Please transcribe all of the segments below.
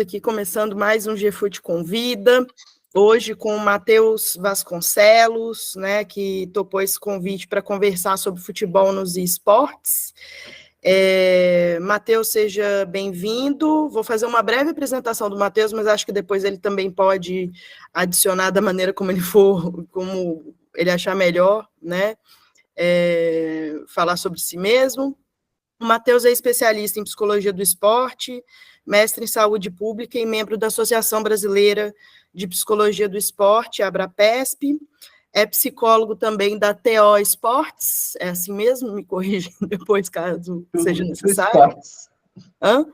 aqui começando mais um GFute Convida, hoje com o Matheus Vasconcelos, né, que topou esse convite para conversar sobre futebol nos esportes. Matheus, seja bem-vindo. Vou fazer uma breve apresentação do Matheus, mas acho que depois ele também pode adicionar da maneira como ele for, como ele achar melhor, né, falar sobre si mesmo. O Matheus é especialista em psicologia do esporte, mestre em saúde pública e membro da Associação Brasileira de Psicologia do Esporte, ABRAPESP. É psicólogo também da TO Esportes, é assim mesmo? Me corrija depois, caso seja necessário. Esportes. Hã?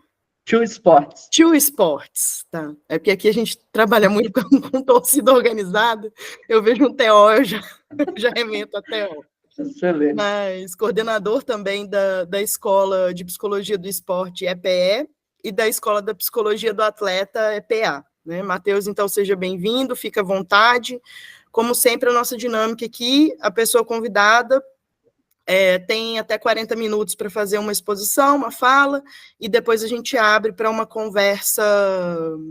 Two Sports. Two Sports, tá. É porque aqui a gente trabalha muito com torcida organizada, eu vejo um TO, eu já remento a TO. Excelente. Mas coordenador também da Escola de Psicologia do Esporte, EPE, e da Escola da Psicologia do Atleta, EPA. Né? Matheus, então, seja bem-vindo, fica à vontade. Como sempre, a nossa dinâmica aqui, a pessoa convidada tem até 40 minutos para fazer uma exposição, uma fala, e depois a gente abre para uma conversa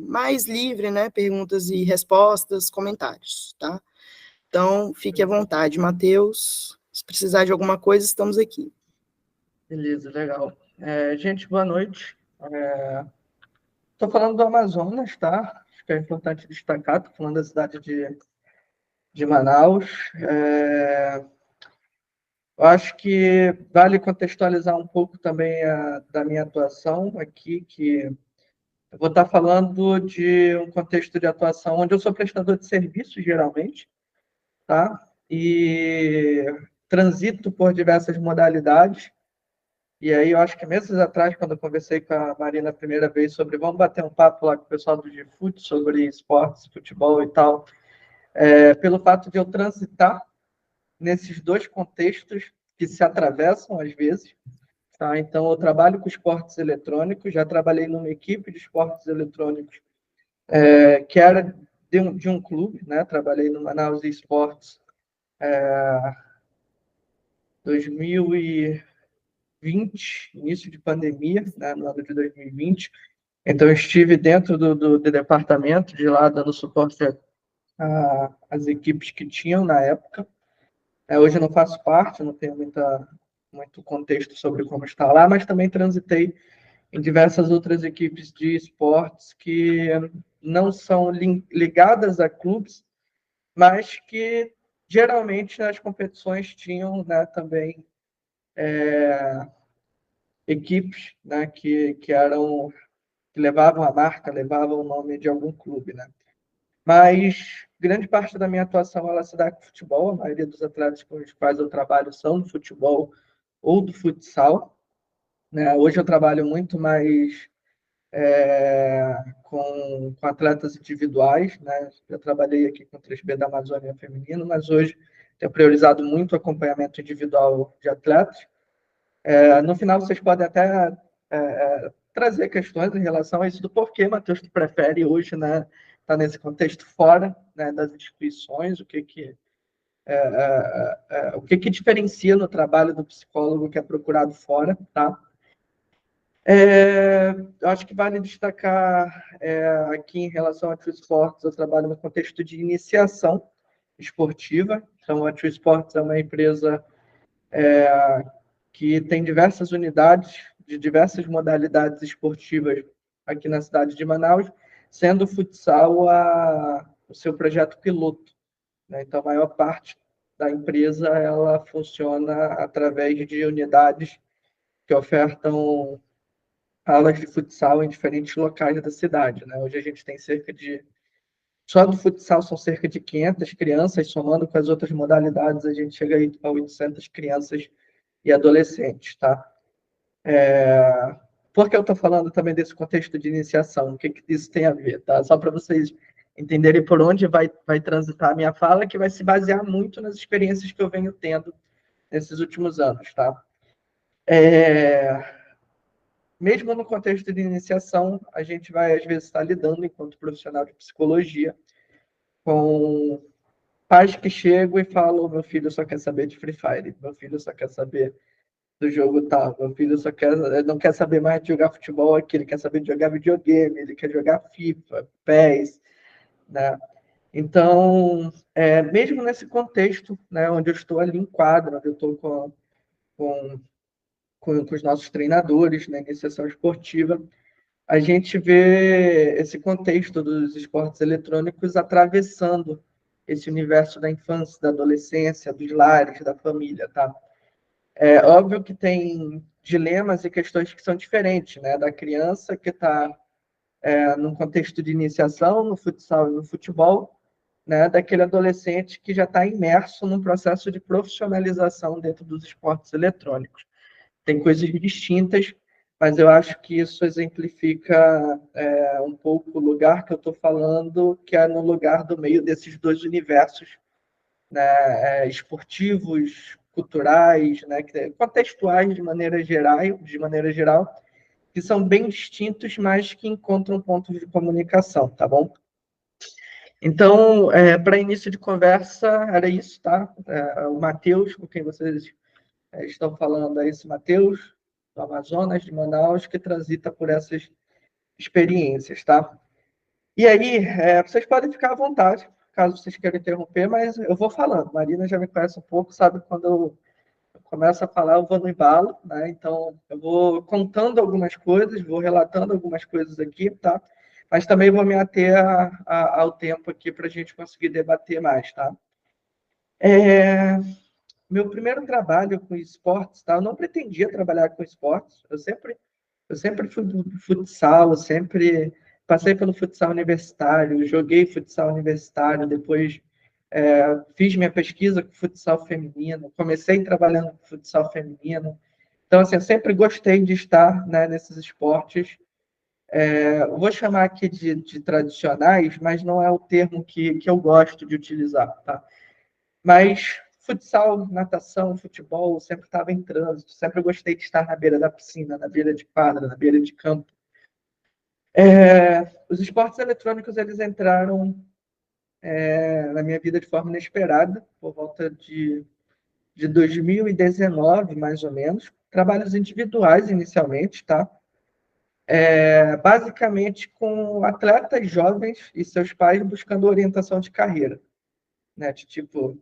mais livre, né? Perguntas e respostas, comentários, tá? Então, fique à vontade, Matheus. Se precisar de alguma coisa, estamos aqui. Beleza, legal. Gente, boa noite. Estou falando do Amazonas, tá? Acho que é importante destacar, estou falando da cidade de Manaus. Eu acho que vale contextualizar um pouco também da minha atuação aqui, que eu vou estar falando de um contexto de atuação onde eu sou prestador de serviços, geralmente, tá? E transito por diversas modalidades. E aí, eu acho que meses atrás, quando eu conversei com a Marina a primeira vez sobre vamos bater um papo lá com o pessoal do GFute sobre esportes, futebol e tal, pelo fato de eu transitar nesses dois contextos que se atravessam às vezes, tá? Então, eu trabalho com esportes eletrônicos, já trabalhei numa equipe de esportes eletrônicos que era de um clube, né? Trabalhei no Manaus Esportes 2020, início de pandemia, né? No ano de 2020. Então, eu estive dentro do departamento de lá, dando suporte às equipes que tinham na época. Hoje eu não faço parte, não tenho muito contexto sobre como está lá, mas também transitei em diversas outras equipes de esportes que não são ligadas a clubes, mas que geralmente nas competições tinham, né, também equipes, né, que levavam a marca, levavam o nome de algum clube, né? Mas grande parte da minha atuação ela se dá com futebol. A maioria dos atletas com os quais eu trabalho são do futebol ou do futsal, né? Hoje eu trabalho muito mais com atletas individuais, né? Eu trabalhei aqui com o 3B da Amazônia Feminino, mas hoje tenho priorizado muito o acompanhamento individual de atletas. No final, vocês podem até trazer questões em relação a isso do porquê, Matheus, tu prefere hoje, né, tá nesse contexto fora, né, das instituições, o que diferencia no trabalho do psicólogo que é procurado fora, tá? Eu acho que vale destacar aqui em relação a True Sports, eu trabalho no contexto de iniciação esportiva. Então, a True Sports é uma empresa que tem diversas unidades de diversas modalidades esportivas aqui na cidade de Manaus, sendo o futsal o seu projeto piloto, né? Então, a maior parte da empresa ela funciona através de unidades que ofertam aulas de futsal em diferentes locais da cidade, né? Hoje a gente tem só do futsal são cerca de 500 crianças, somando com as outras modalidades, a gente chega a 800 crianças e adolescentes, tá? Por que eu estou falando também desse contexto de iniciação? O que isso tem a ver, tá? Só para vocês entenderem por onde vai transitar a minha fala, que vai se basear muito nas experiências que eu venho tendo nesses últimos anos, tá? Mesmo no contexto de iniciação, a gente vai, às vezes, estar lidando, enquanto profissional de psicologia, com pais que chegam e falam: meu filho só quer saber de Free Fire, meu filho só quer saber do jogo tal. Meu filho não quer saber mais de jogar futebol aqui, ele quer saber de jogar videogame, ele quer jogar FIFA, PES, né? Então, mesmo nesse contexto, né, onde eu estou ali em quadra, onde eu estou com, com os nossos treinadores, né, iniciação esportiva, a gente vê esse contexto dos esportes eletrônicos atravessando esse universo da infância, da adolescência, dos lares, da família, tá? É óbvio que tem dilemas e questões que são diferentes, né? Da criança que está num contexto de iniciação, no futsal e no futebol, né? Daquele adolescente que já está imerso num processo de profissionalização dentro dos esportes eletrônicos. Tem coisas distintas, mas eu acho que isso exemplifica um pouco o lugar que eu estou falando, que é no lugar do meio desses dois universos, né, esportivos, culturais, né, contextuais de maneira geral, que são bem distintos, mas que encontram pontos de comunicação, tá bom? Então, para início de conversa, era isso, tá? O Matheus, com quem vocês estão falando aí, esse Matheus, do Amazonas, de Manaus, que transita por essas experiências, tá? E aí, vocês podem ficar à vontade, caso vocês queiram interromper, mas eu vou falando. Marina já me conhece um pouco, sabe quando eu começo a falar, eu vou no embalo, né? Então, eu vou contando algumas coisas, vou relatando algumas coisas aqui, tá? Mas também vou me ater ao tempo aqui para a gente conseguir debater mais, tá? Meu primeiro trabalho com esportes, tá? Eu não pretendia trabalhar com esportes, eu sempre fui do futsal, eu sempre passei pelo futsal universitário, joguei futsal universitário, depois fiz minha pesquisa com futsal feminino, comecei trabalhando com futsal feminino. Então, assim, eu sempre gostei de estar, né, nesses esportes. Eu vou chamar aqui de tradicionais, mas não é o termo que eu gosto de utilizar, tá? Mas futsal, natação, futebol, sempre estava em trânsito, sempre gostei de estar na beira da piscina, na beira de quadra, na beira de campo. Os esportes eletrônicos, eles entraram na minha vida de forma inesperada, por volta de 2019, mais ou menos. Trabalhos individuais, inicialmente, tá? Basicamente com atletas jovens e seus pais buscando orientação de carreira, né? Tipo,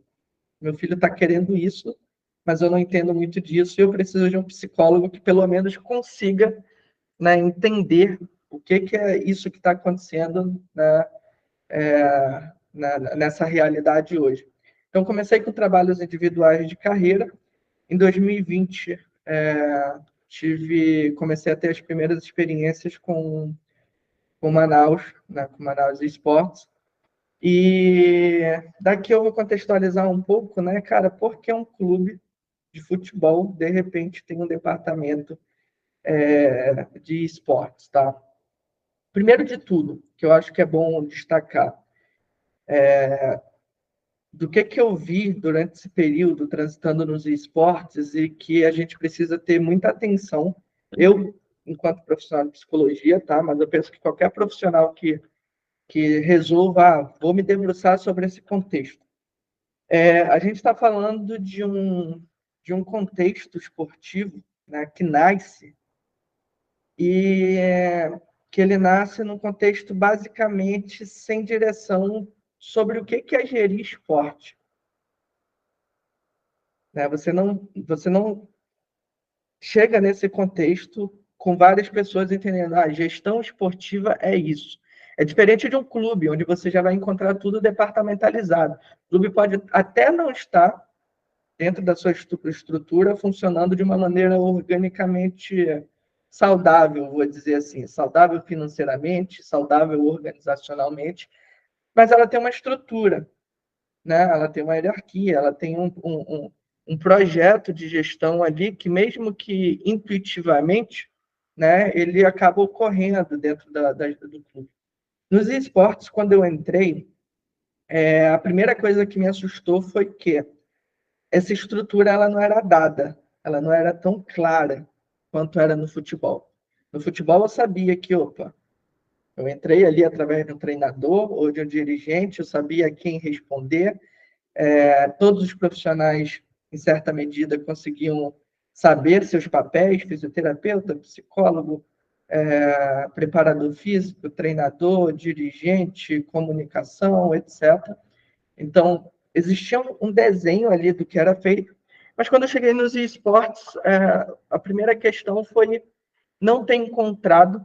meu filho está querendo isso, mas eu não entendo muito disso e eu preciso de um psicólogo que pelo menos consiga, né, entender o que é isso que está acontecendo, né, nessa realidade hoje. Então, comecei com trabalhos individuais de carreira. Em 2020, comecei a ter as primeiras experiências com Manaus, né, com Manaus Esportes. E daqui eu vou contextualizar um pouco, né, cara, porque um clube de futebol, de repente, tem um departamento de esportes, tá? Primeiro de tudo, que eu acho que é bom destacar, do que eu vi durante esse período transitando nos esportes e que a gente precisa ter muita atenção. Eu, enquanto profissional de psicologia, tá? Mas eu penso que qualquer profissional que resolva, vou me debruçar sobre esse contexto. A gente está falando de um contexto esportivo, né, que nasce e que ele nasce num contexto basicamente sem direção sobre o que é gerir esporte. Né? Você não chega nesse contexto com várias pessoas entendendo, gestão esportiva é isso. É diferente de um clube, onde você já vai encontrar tudo departamentalizado. O clube pode até não estar dentro da sua estrutura funcionando de uma maneira organicamente saudável, vou dizer assim, saudável financeiramente, saudável organizacionalmente, mas ela tem uma estrutura, né? Ela tem uma hierarquia, ela tem um projeto de gestão ali que, mesmo que intuitivamente, né, ele acaba ocorrendo dentro do clube. Nos esportes, quando eu entrei, a primeira coisa que me assustou foi que essa estrutura ela não era dada, ela não era tão clara quanto era no futebol. No futebol eu sabia que, eu entrei ali através de um treinador ou de um dirigente, eu sabia a quem responder, todos os profissionais, em certa medida, conseguiam saber seus papéis, fisioterapeuta, psicólogo, preparador físico, treinador, dirigente, comunicação, etc. Então, existia um desenho ali do que era feito, mas quando eu cheguei nos esportes, a primeira questão foi não ter encontrado,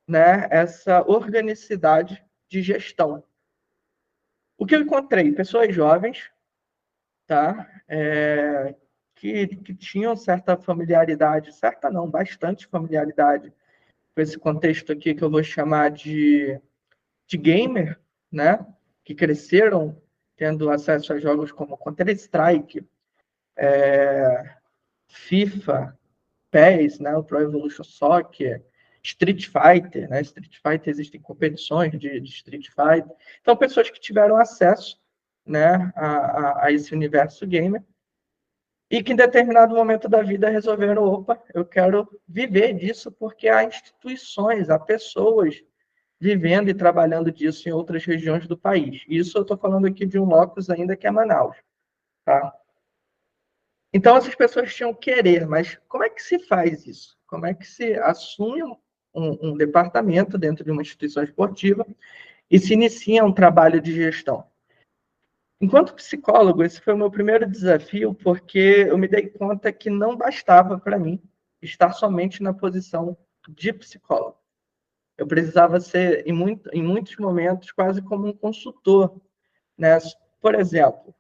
né, essa organicidade de gestão. O que eu encontrei? Pessoas jovens, tá? Que tinham certa familiaridade, certa não, bastante familiaridade com esse contexto aqui que eu vou chamar de gamer, né? Que cresceram tendo acesso a jogos como Counter-Strike, FIFA, PES, né? O Pro Evolution Soccer, Street Fighter, né? Street Fighter, existem competições de Street Fighter. Então, pessoas que tiveram acesso, né, a esse universo gamer e que em determinado momento da vida resolveram, opa, eu quero viver disso porque há instituições, há pessoas vivendo e trabalhando disso em outras regiões do país. Isso eu estou falando aqui de um locus ainda que é Manaus, tá? Então, essas pessoas tinham querer, mas como é que se faz isso? Como é que se assume um departamento dentro de uma instituição esportiva e se inicia um trabalho de gestão? Enquanto psicólogo, esse foi o meu primeiro desafio, porque eu me dei conta que não bastava para mim estar somente na posição de psicólogo. Eu precisava ser, em muitos momentos, quase como um consultor, né? Por exemplo,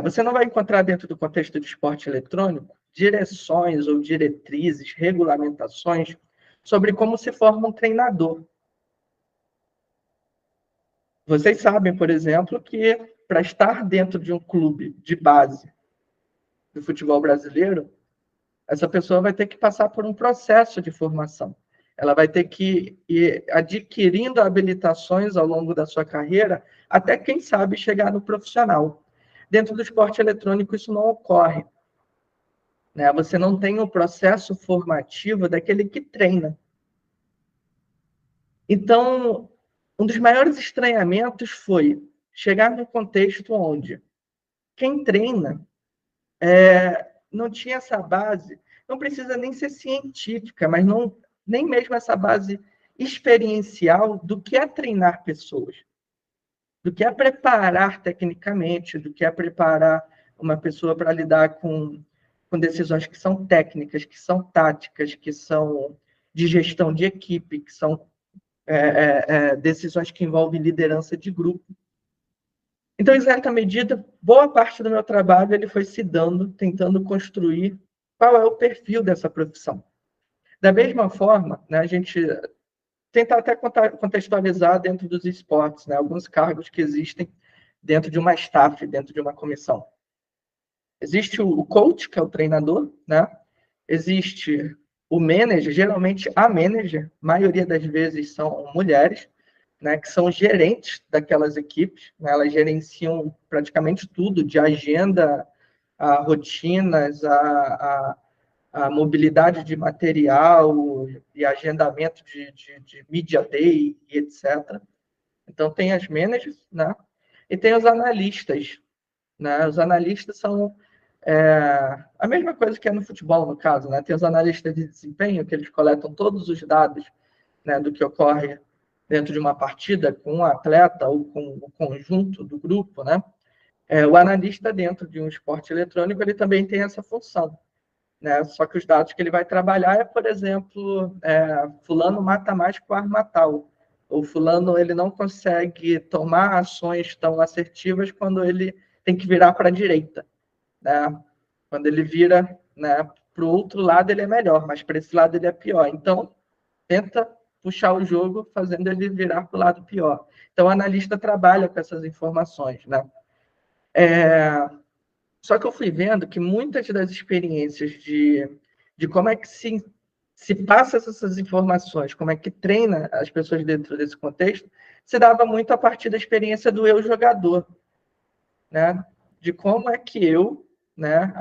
você não vai encontrar dentro do contexto de esporte eletrônico direções ou diretrizes, regulamentações sobre como se forma um treinador. Vocês sabem, por exemplo, que para estar dentro de um clube de base do futebol brasileiro, essa pessoa vai ter que passar por um processo de formação. Ela vai ter que ir adquirindo habilitações ao longo da sua carreira, até, quem sabe, chegar no profissional. Dentro do esporte eletrônico, isso não ocorre, né? Você não tem o processo formativo daquele que treina. Então, um dos maiores estranhamentos foi chegar num contexto onde quem treina não tinha essa base, não precisa nem ser científica, mas não, nem mesmo essa base experiencial do que é treinar pessoas, do que é preparar tecnicamente, do que é preparar uma pessoa para lidar com decisões que são técnicas, que são táticas, que são de gestão de equipe, que são decisões que envolvem liderança de grupo. Então, em certa medida, boa parte do meu trabalho ele foi se dando, tentando construir qual é o perfil dessa profissão. Da mesma forma, né, a gente tenta até contextualizar dentro dos esportes, né, alguns cargos que existem dentro de uma staff, dentro de uma comissão. Existe o coach, que é o treinador, né? Existe o manager, geralmente a manager, maioria das vezes são mulheres, né, que são gerentes daquelas equipes, né, elas gerenciam praticamente tudo, de agenda, a rotinas, a mobilidade de material e agendamento de media day e etc. Então, tem as managers, né, e tem os analistas. Né? Os analistas são a mesma coisa que é no futebol, no caso. Né? Tem os analistas de desempenho, que eles coletam todos os dados, né, do que ocorre dentro de uma partida com um atleta ou com o conjunto do grupo, né? O analista dentro de um esporte eletrônico ele também tem essa função, né? Só que os dados que ele vai trabalhar por exemplo, fulano mata mais com arma tal, ou fulano ele não consegue tomar ações tão assertivas quando ele tem que virar para a direita, né? Quando ele vira, né, para o outro lado ele é melhor, mas para esse lado ele é pior. Então, tenta puxar o jogo fazendo ele virar para o lado pior. Então, o analista trabalha com essas informações, né? Só que eu fui vendo que muitas das experiências de como é que se passa essas informações, como é que treina as pessoas dentro desse contexto, se dava muito a partir da experiência do eu jogador, né? De como é que eu, né,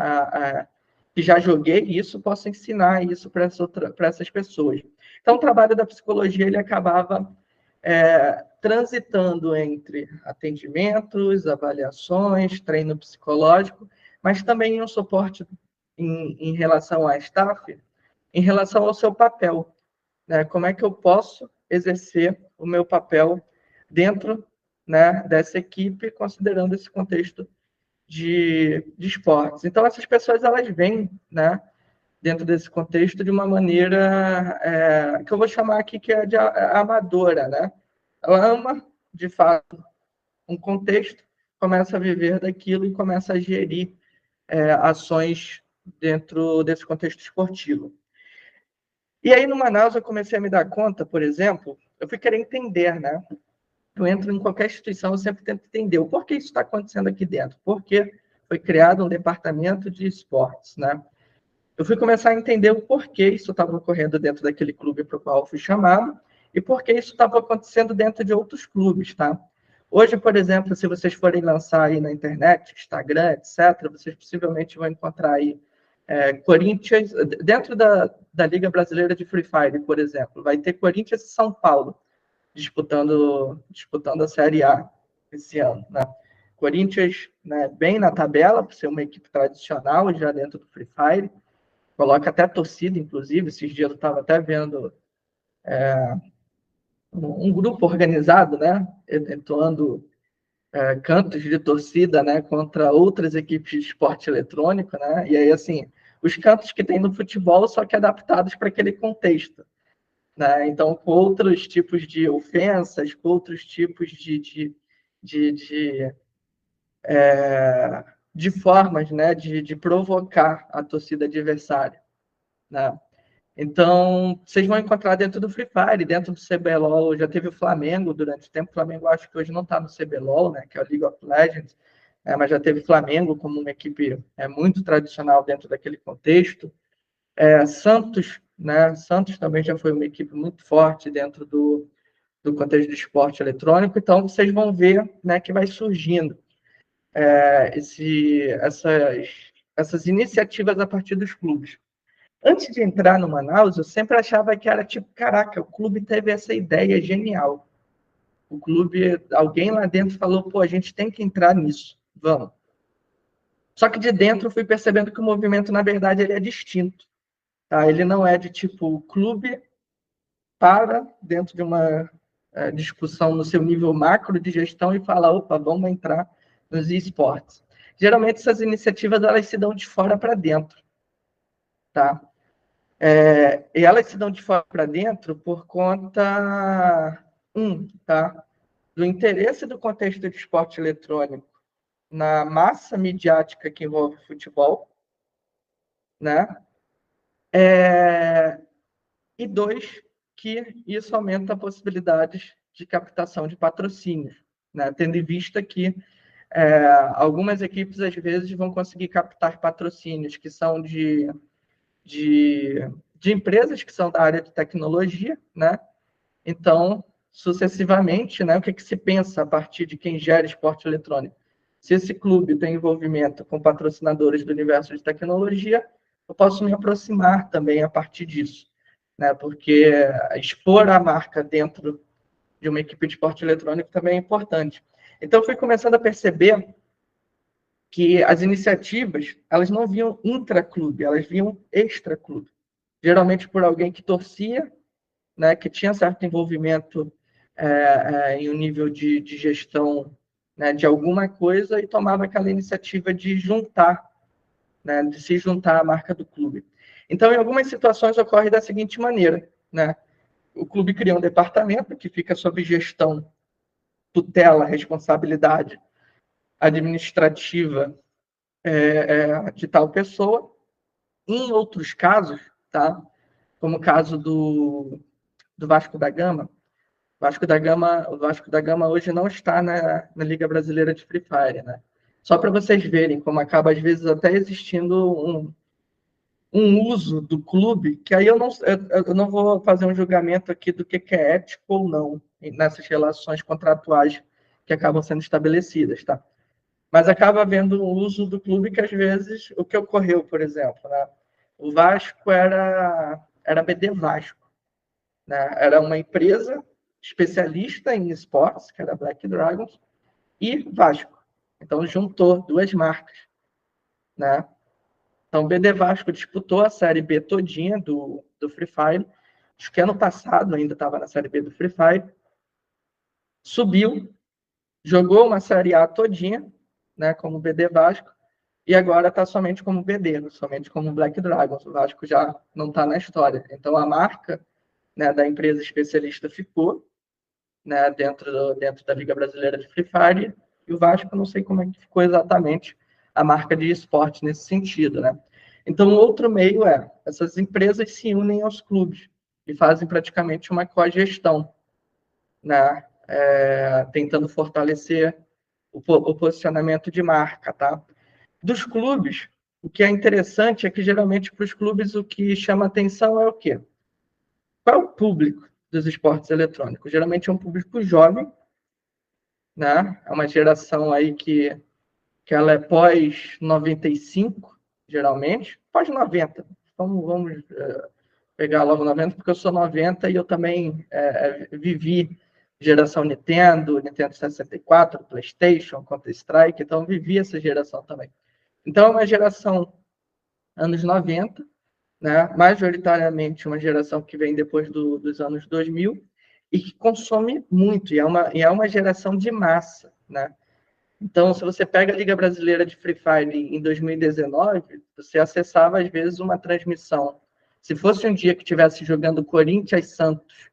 que já joguei isso, posso ensinar isso para essas pessoas. Então, o trabalho da psicologia ele acabava transitando entre atendimentos, avaliações, treino psicológico, mas também um suporte em relação à staff, em relação ao seu papel, né? Como é que eu posso exercer o meu papel dentro, né, dessa equipe, considerando esse contexto de esportes. Então, essas pessoas, elas vêm, né, dentro desse contexto de uma maneira que eu vou chamar aqui que é de amadora, né? Ela ama, de fato, um contexto, começa a viver daquilo e começa a gerir ações dentro desse contexto esportivo. E aí, no Manaus, eu comecei a me dar conta, por exemplo, eu fui querer entender, né? Eu entro em qualquer instituição, eu sempre tento entender o porquê isso está acontecendo aqui dentro, porque foi criado um departamento de esportes, né? Eu fui começar a entender o porquê isso estava ocorrendo dentro daquele clube para o qual eu fui chamado e por que isso estava acontecendo dentro de outros clubes, tá? Hoje, por exemplo, se vocês forem lançar aí na internet, Instagram, etc., vocês possivelmente vão encontrar aí Corinthians, dentro da Liga Brasileira de Free Fire, por exemplo, vai ter Corinthians e São Paulo disputando a Série A esse ano, né? Corinthians, né, bem na tabela, por ser uma equipe tradicional já dentro do Free Fire, coloca até torcida, inclusive, esses dias eu estava até vendo um grupo organizado, né, entoando cantos de torcida, né, contra outras equipes de esporte eletrônico, né, e aí, assim, os cantos que tem no futebol, só que adaptados para aquele contexto, né, então, com outros tipos de ofensas, com outros tipos de formas, né, de provocar a torcida adversária, né. Então, vocês vão encontrar dentro do Free Fire, dentro do CBLOL, já teve o Flamengo durante o tempo. O Flamengo, acho que hoje não está no CBLOL, né, que é o League of Legends, mas já teve Flamengo como uma equipe muito tradicional dentro daquele contexto. Santos, né, Santos também já foi uma equipe muito forte dentro do contexto do esporte eletrônico. Então, vocês vão ver, né, que vai surgindo essas iniciativas a partir dos clubes. Antes de entrar no Manaus, eu sempre achava que era tipo, caraca, o clube teve essa ideia genial. O clube, alguém lá dentro falou, pô, a gente tem que entrar nisso, vamos. Só que de dentro eu fui percebendo que o movimento, na verdade, ele é distinto. Tá? Ele não é de tipo, o clube para dentro de uma discussão no seu nível macro de gestão e fala, opa, vamos entrar nos esportes. Geralmente essas iniciativas, elas se dão de fora para dentro. Tá? E elas se dão de fora para dentro por conta, tá? Do interesse do contexto de esporte eletrônico na massa midiática que envolve futebol, né? E dois, que isso aumenta possibilidades de captação de patrocínios, né? Tendo em vista que algumas equipes, às vezes, vão conseguir captar patrocínios que são de empresas que são da área de tecnologia, né? Então, sucessivamente, né, o que se pensa a partir de quem gera esporte eletrônico? Se esse clube tem envolvimento com patrocinadores do universo de tecnologia, eu posso me aproximar também a partir disso, né? Porque expor a marca dentro de uma equipe de esporte eletrônico também é importante. Então, fui começando a perceber que as iniciativas, elas não vinham intra-clube, elas vinham extra-clube. Geralmente por alguém que torcia, né, que tinha certo envolvimento em um nível de gestão, né, de alguma coisa e tomava aquela iniciativa de juntar, né, de se juntar à marca do clube. Então, em algumas situações ocorre da seguinte maneira, né? O clube cria um departamento que fica sob gestão, tutela, responsabilidade administrativa de tal pessoa. Em outros casos, tá? Como o caso do Vasco da Gama, o Vasco da Gama hoje não está na Liga Brasileira de Free Fire, né? Só para vocês verem como acaba, às vezes, até existindo um uso do clube, que aí eu não vou fazer um julgamento aqui do que é ético ou não nessas relações contratuais que acabam sendo estabelecidas, tá? Mas acaba havendo um uso do clube que, às vezes, o que ocorreu, por exemplo, né? O Vasco era BD Vasco, né? Era uma empresa especialista em esportes, que era Black Dragons, e Vasco. Então, juntou duas marcas, né? Então, o BD Vasco disputou a Série B todinha do Free Fire. Acho que ano passado ainda estava na Série B do Free Fire. Subiu, jogou uma Série A todinha, né, como BD Vasco, e agora está somente como BD, somente como Black Dragons. O Vasco já não está na história. Então, a marca, né, da empresa especialista ficou, né, dentro da Liga Brasileira de Free Fire, e o Vasco, não sei como é que ficou exatamente a marca de esporte nesse sentido, né? Então, outro meio essas empresas se unem aos clubes e fazem praticamente uma cogestão, né? Tentando fortalecer o posicionamento de marca, tá? Dos clubes, o que é interessante é que, geralmente, para os clubes, o que chama atenção é o quê? Qual é o público dos esportes eletrônicos? Geralmente é um público jovem, né? É uma geração aí que ela é pós-95, geralmente, pós-90. Então, vamos pegar logo 90, porque eu sou 90 e eu também vivi geração Nintendo 64, PlayStation, Counter-Strike, então vivi essa geração também. Então, é uma geração anos 90, né? Majoritariamente uma geração que vem depois dos anos 2000 e que consome muito, e é uma geração de massa, né? Então, se você pega a Liga Brasileira de Free Fire em 2019, você acessava, às vezes, uma transmissão. Se fosse um dia que estivesse jogando Corinthians e Santos,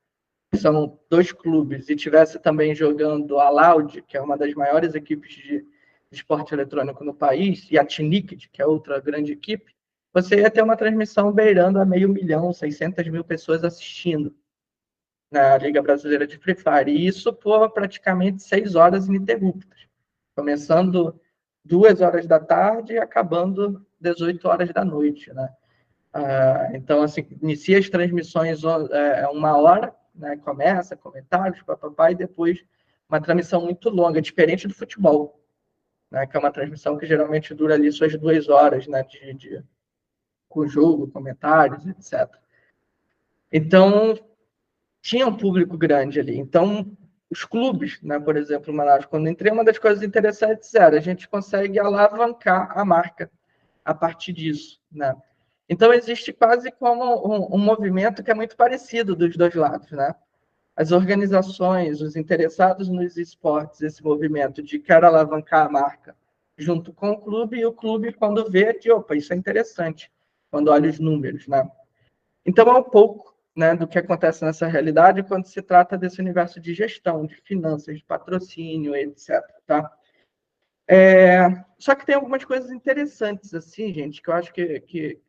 que são dois clubes, e estivesse também jogando a Loud, que é uma das maiores equipes de esporte eletrônico no país, e a Tiniquid, que é outra grande equipe, você ia ter uma transmissão beirando a 500.000, 600.000 pessoas assistindo na Liga Brasileira de Free Fire. E isso por praticamente 6 horas ininterruptas, começando 2 horas da tarde e acabando 18 horas da noite, né? Então, assim, inicia as transmissões 1 hora, né? Começa, comentários, papapá, e depois uma transmissão muito longa, diferente do futebol, né? Que é uma transmissão que geralmente dura ali suas 2 horas, né? Com jogo, comentários, etc. Então, tinha um público grande ali. Então, os clubes, né, por exemplo, o Manaus, quando entrei, uma das coisas interessantes era a gente consegue alavancar a marca a partir disso, né? Então, existe quase como um movimento que é muito parecido dos dois lados, né? As organizações, os interessados nos esportes, esse movimento de quero alavancar a marca junto com o clube, e o clube, quando vê, de opa, isso é interessante, quando olha os números, né? Então, é um pouco, né, do que acontece nessa realidade quando se trata desse universo de gestão, de finanças, de patrocínio, etc. Tá? Só que tem algumas coisas interessantes, assim, gente, que eu acho que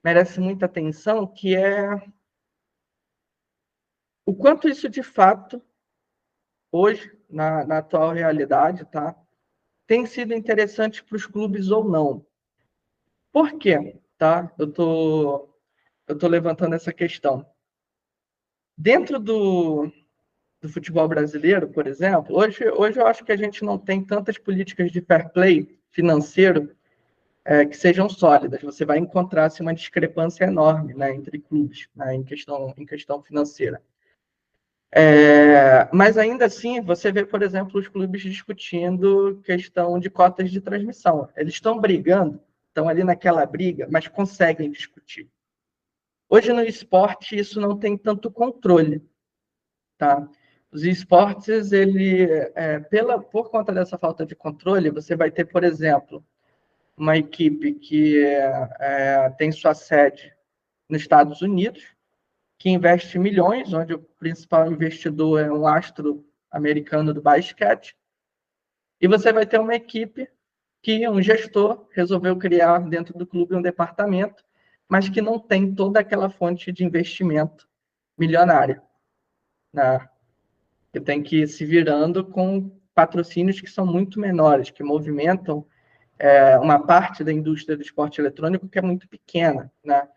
merece muita atenção, que é o quanto isso, de fato, hoje, na atual realidade, tá, tem sido interessante para os clubes ou não. Por quê? Tá? Eu tô levantando essa questão. Dentro do futebol brasileiro, por exemplo, hoje eu acho que a gente não tem tantas políticas de fair play financeiro que sejam sólidas. Você vai encontrar assim, uma discrepância enorme, né, entre clubes, né, em questão financeira. Mas ainda assim, você vê, por exemplo, os clubes discutindo questão de cotas de transmissão. Eles estão brigando, estão ali naquela briga, mas conseguem discutir. Hoje no esporte isso não tem tanto controle, tá? Os esportes, por conta dessa falta de controle, você vai ter, por exemplo, uma equipe que tem sua sede nos Estados Unidos, que investe milhões, onde o principal investidor é um astro americano do basquete, e você vai ter uma equipe que um gestor resolveu criar dentro do clube um departamento, mas que não tem toda aquela fonte de investimento milionária, né? Que tem que ir se virando com patrocínios que são muito menores, que movimentam uma parte da indústria do esporte eletrônico que é muito pequena, né?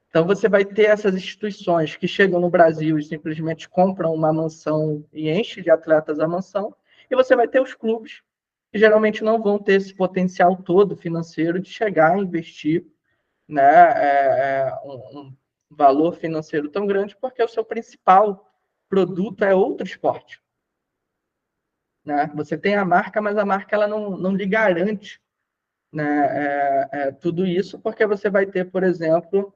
Então, você vai ter essas instituições que chegam no Brasil e simplesmente compram uma mansão e enchem de atletas a mansão, e você vai ter os clubes que geralmente não vão ter esse potencial todo financeiro de chegar a investir, né, um valor financeiro tão grande, porque o seu principal produto é outro esporte, né? Você tem a marca, mas a marca ela não lhe garante né, tudo isso, porque você vai ter, por exemplo,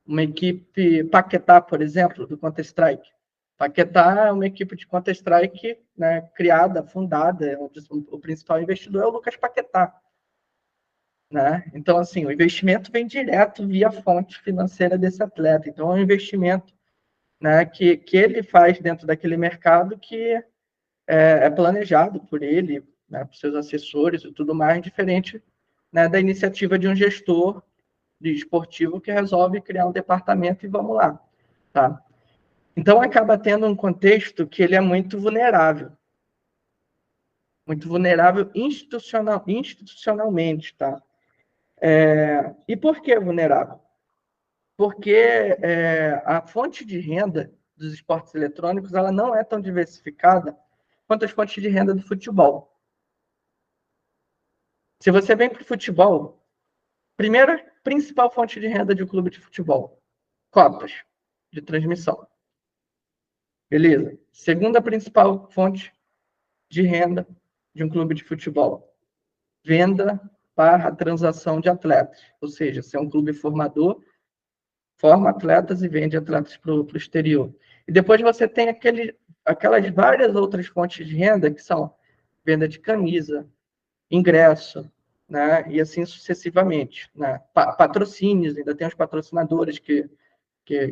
uma equipe Paquetá, por exemplo, do Counter-Strike. Paquetá é uma equipe de Counter-Strike, né, criada, fundada, onde o principal investidor é o Lucas Paquetá. Né? Então, assim, o investimento vem direto via fonte financeira desse atleta. Então, é um investimento, né, que ele faz dentro daquele mercado que é planejado por ele, né, por seus assessores e tudo mais, diferente, né, da iniciativa de um gestor de esportivo que resolve criar um departamento e vamos lá. Tá? Então, acaba tendo um contexto que ele é muito vulnerável institucionalmente. Tá? E por que vulnerável? Porque a fonte de renda dos esportes eletrônicos ela não é tão diversificada quanto as fontes de renda do futebol. Se você vem para o futebol, primeira principal fonte de renda de um clube de futebol, cotas de transmissão. Beleza? Segunda principal fonte de renda de um clube de futebol, venda / transação de atletas. Ou seja, se é um clube formador, forma atletas e vende atletas para o exterior. E depois você tem aquelas várias outras fontes de renda, que são venda de camisa, ingresso, né? E assim sucessivamente. Né? Patrocínios, ainda tem os patrocinadores que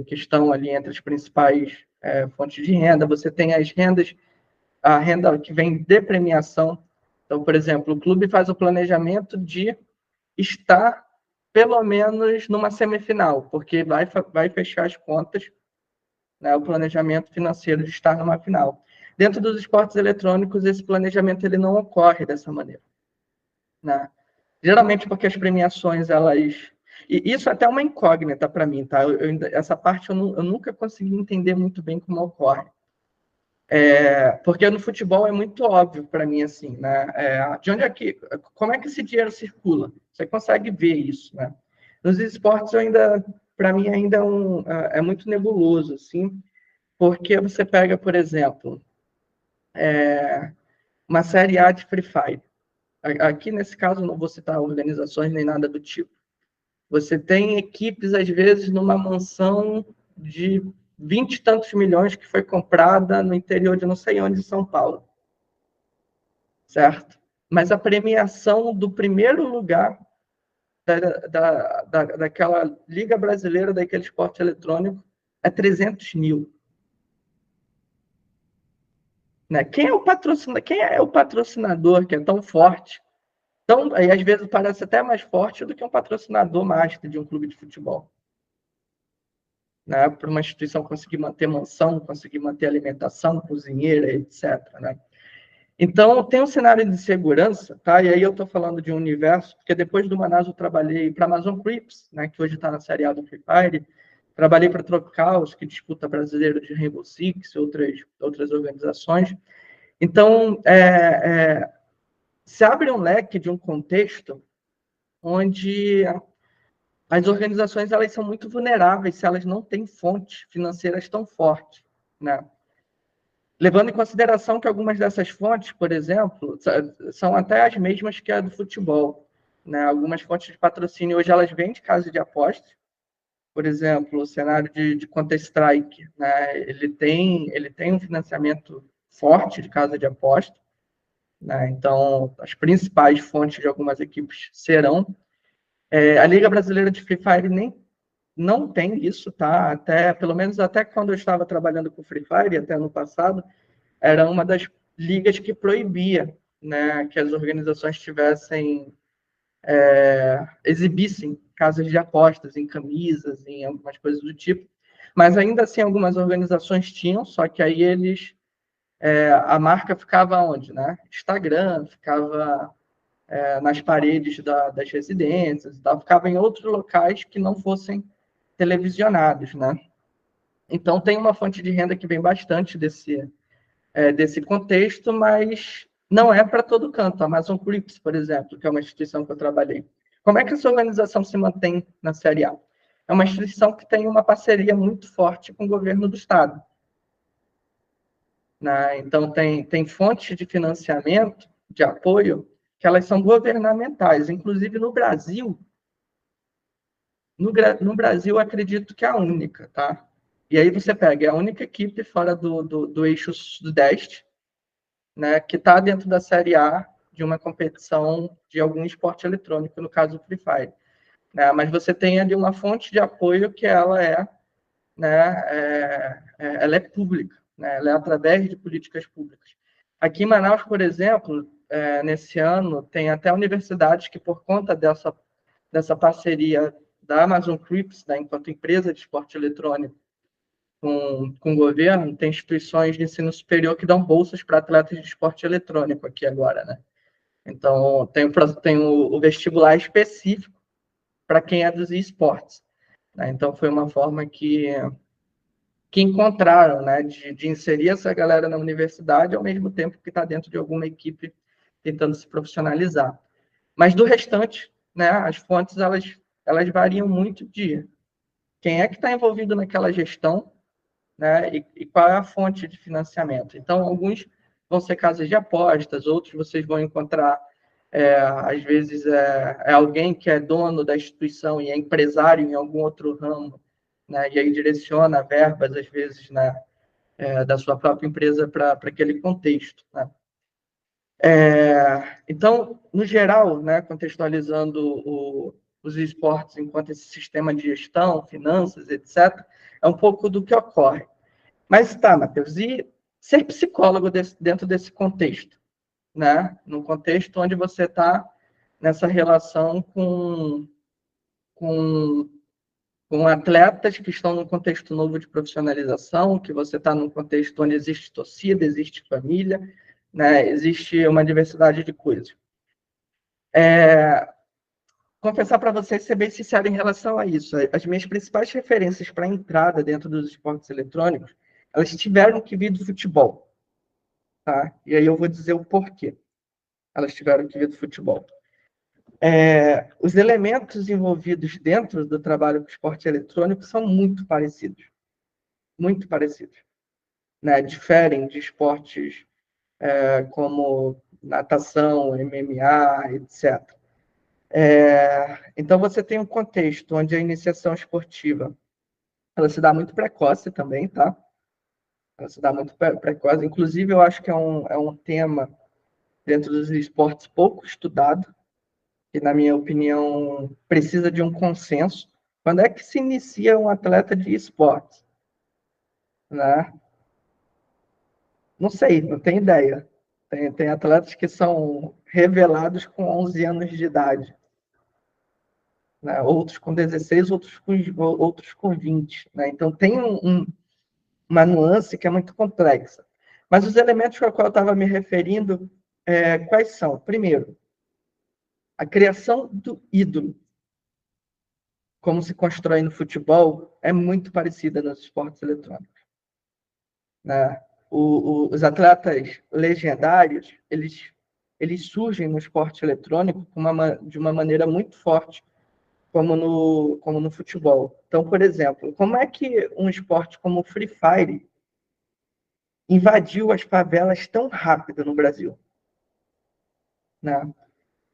estão ali entre as principais fontes de renda. Você tem a renda que vem de premiação. Então, por exemplo, o clube faz o planejamento de estar pelo menos numa semifinal, porque vai fechar as contas, né, o planejamento financeiro de estar numa final. Dentro dos esportes eletrônicos, esse planejamento ele não ocorre dessa maneira. Né? Geralmente porque as premiações, elas... E isso é até uma incógnita para mim, tá? Essa parte eu nunca consegui entender muito bem como ocorre. Porque no futebol é muito óbvio para mim, assim, né? Como é que esse dinheiro circula? Você consegue ver isso, né? Nos esportes, para mim, ainda é muito nebuloso, assim, porque você pega, por exemplo, uma Série A de Free Fire. Aqui, nesse caso, não vou citar organizações nem nada do tipo. Você tem equipes, às vezes, numa mansão de 20 e tantos milhões que foi comprada no interior de não sei onde, de São Paulo. Certo? Mas a premiação do primeiro lugar daquela Liga Brasileira, daquele esporte eletrônico, é 300 mil. Né? Quem é o patrocinador que é tão forte? E às vezes parece até mais forte do que um patrocinador master de um clube de futebol. Né? Para uma instituição conseguir manter mansão, conseguir manter alimentação, cozinheira, etc. Né? Então, tem um cenário de segurança, tá? E aí eu estou falando de um universo, porque depois do Manaus eu trabalhei para a Amazon Crips, né, que hoje está na Série A do Free Fire, trabalhei para a Tropicals, que disputa brasileiro de Rainbow Six, outras organizações. Então, se abre um leque de um contexto onde as organizações elas são muito vulneráveis se elas não têm fontes financeiras tão fortes, né? Levando em consideração que algumas dessas fontes, por exemplo, são até as mesmas que a do futebol. Né? Algumas fontes de patrocínio hoje elas vêm de casa de apostas. Por exemplo, o cenário de Counter-Strike, né? ele tem um financiamento forte de casa de aposta. Né? Então, as principais fontes de algumas equipes serão. A Liga Brasileira de Free Fire não tem isso, tá? Pelo menos até quando eu estava trabalhando com Free Fire, até ano passado, era uma das ligas que proibia, né, que as organizações exibissem casas de apostas em camisas, em algumas coisas do tipo. Mas ainda assim algumas organizações tinham, só que aí a marca ficava onde, né? Instagram, ficava nas paredes das residências, e tal, ficava em outros locais que não fossem televisionados, né? Então tem uma fonte de renda que vem bastante desse contexto, mas não é para todo canto. A Amazon Crips, por exemplo, que é uma instituição que eu trabalhei. Como é que essa organização se mantém na Série A? É uma instituição que tem uma parceria muito forte com o governo do Estado. Né? Então, tem fontes de financiamento, de apoio, que elas são governamentais. Inclusive, no Brasil, acredito que é a única, tá? E aí você pega, é a única equipe fora do eixo sudeste, né, que está dentro da Série A de uma competição de algum esporte eletrônico, no caso do Free Fire. Né? Mas você tem ali uma fonte de apoio que ela ela é pública, né? Ela é através de políticas públicas. Aqui em Manaus, por exemplo, nesse ano, tem até universidades que, por conta dessa parceria da Amazon Crips, né, enquanto empresa de esporte eletrônico, com o governo, tem instituições de ensino superior que dão bolsas para atletas de esporte eletrônico aqui agora, né? Então, tem o vestibular específico para quem é dos esportes. Né? Então, foi uma forma que encontraram, né, de inserir essa galera na universidade, ao mesmo tempo que está dentro de alguma equipe tentando se profissionalizar. Mas do restante, né, as fontes elas variam muito de quem é que está envolvido naquela gestão, né, e qual é a fonte de financiamento. Então, alguns vão ser casas de apostas, outros vocês vão encontrar, às vezes, alguém que é dono da instituição e é empresário em algum outro ramo, né, e aí direciona verbas, às vezes, né, da sua própria empresa para aquele contexto. Né. Então, no geral, né, contextualizando os esportes enquanto esse sistema de gestão, finanças, etc., é um pouco do que ocorre. Mas tá, Matheus, e ser psicólogo dentro desse contexto, né? Num contexto onde você está nessa relação com atletas que estão num contexto novo de profissionalização, que você está num contexto onde existe torcida, existe família, né? Existe uma diversidade de coisas. Confessar para vocês, ser bem sincero em relação a isso. As minhas principais referências para a entrada dentro dos esportes eletrônicos, elas tiveram que vir do futebol. Tá? E aí eu vou dizer o porquê elas tiveram que vir do futebol. Os elementos envolvidos dentro do trabalho com esporte eletrônico são muito parecidos. Muito parecidos. Né? Diferem de esportes como natação, MMA, etc. Então, você tem um contexto onde a iniciação esportiva ela se dá muito precoce também, tá? Ela se dá muito precoce. Inclusive, eu acho que é um tema dentro dos esportes pouco estudado, que, na minha opinião, precisa de um consenso. Quando é que se inicia um atleta de esportes? Né? Não sei, não tenho ideia. Tem atletas que são revelados com 11 anos de idade. Né? Outros com 16, outros com 20. Né? Então, tem uma nuance que é muito complexa. Mas os elementos a qual eu estava me referindo, quais são? Primeiro, a criação do ídolo, como se constrói no futebol, é muito parecida nos esportes eletrônicos. Né? Os atletas legendários, eles surgem no esporte eletrônico de uma maneira muito forte, como no futebol. Então, por exemplo, como é que um esporte como o Free Fire invadiu as favelas tão rápido no Brasil? Né?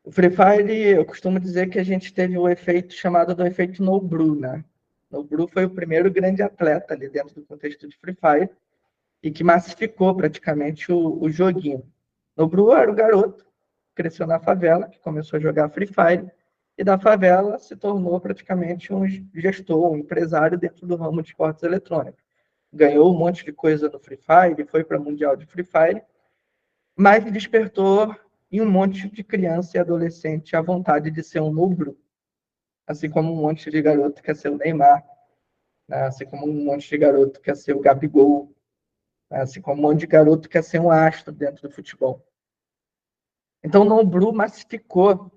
O Free Fire, eu costumo dizer que a gente teve o efeito chamado do efeito No-Bru, né? No-Bru foi o primeiro grande atleta ali dentro do contexto de Free Fire e que massificou praticamente o joguinho. No-Bru era o garoto que cresceu na favela, que começou a jogar Free Fire e da favela se tornou praticamente um gestor, um empresário dentro do ramo de esportes eletrônicos. Ganhou um monte de coisa no Free Fire, foi para o Mundial de Free Fire, mas despertou em um monte de criança e adolescente a vontade de ser um No-Bru. Assim como um monte de garoto quer ser o Neymar, né? Assim como um monte de garoto quer ser o Gabigol, né? Assim como um monte de garoto quer ser um astro dentro do futebol. Então, o No-Bru massificou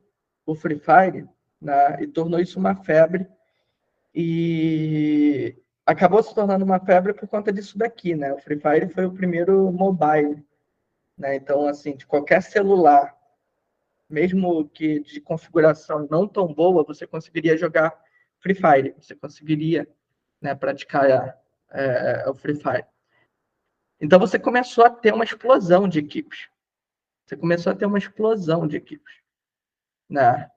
o Free Fire, né? E tornou isso uma febre e acabou se tornando uma febre por conta disso daqui, né? O Free Fire foi o primeiro mobile, né? Então, assim, de qualquer celular, mesmo que de configuração não tão boa, você conseguiria jogar Free Fire, você conseguiria, né, praticar o Free Fire. Então você começou a ter uma explosão de equipes. Você começou a ter uma explosão de equipes, né?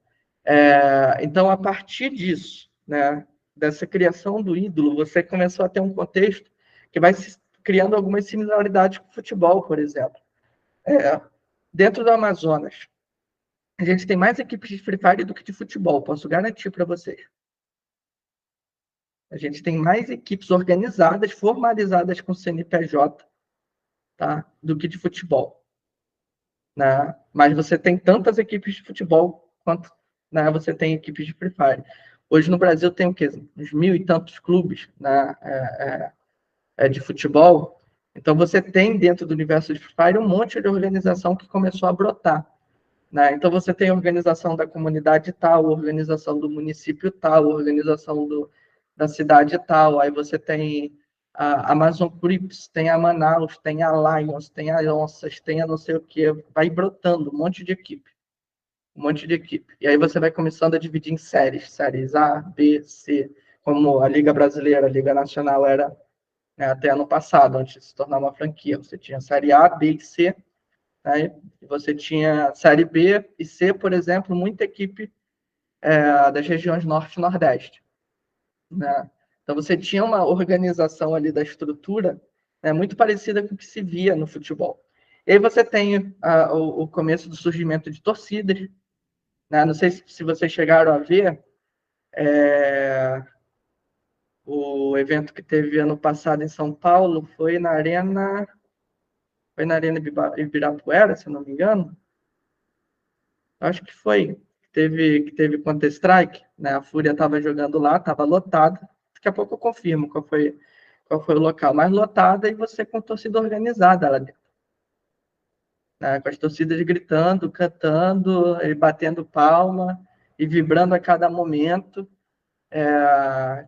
Então, a partir disso, né, dessa criação do ídolo, você começou a ter um contexto que vai se criando algumas similaridades com o futebol, por exemplo. Dentro do Amazonas, a gente tem mais equipes de Free Fire do que de futebol, posso garantir para vocês. A gente tem mais equipes organizadas, formalizadas com CNPJ, tá, do que de futebol, né? Mas você tem tantas equipes de futebol quanto, né, você tem equipes de Free Fire. Hoje no Brasil tem o quê? Uns 1.000 e tantos clubes, né, de futebol. Então você tem dentro do universo de Free Fire um monte de organização que começou a brotar, né? Então você tem a organização da comunidade tal, organização do município tal, organização da cidade tal, aí você tem a Amazon Crips, tem a Manaus, tem a Lions, tem a Onças, tem a não sei o que, vai brotando um monte de equipe. Um monte de equipe. E aí você vai começando a dividir em séries A, B, C, como a Liga Brasileira, a Liga Nacional era, né, até ano passado, antes de se tornar uma franquia. Você tinha série A, B e C, né? E você tinha série B e C, por exemplo, muita equipe das regiões Norte e Nordeste, né? Então você tinha uma organização ali da estrutura, né, muito parecida com o que se via no futebol. E aí você tem o começo do surgimento de torcidas, né? Não sei se vocês chegaram a ver o evento que teve ano passado em São Paulo, foi na Arena Ibirapuera, se não me engano. Acho que foi. Que teve Counter-Strike, né? A Fúria estava jogando lá, estava lotada. Daqui a pouco eu confirmo qual foi o local. Mas lotada e você com torcida organizada lá dentro, né? Com as torcidas gritando, cantando, e batendo palma e vibrando a cada momento,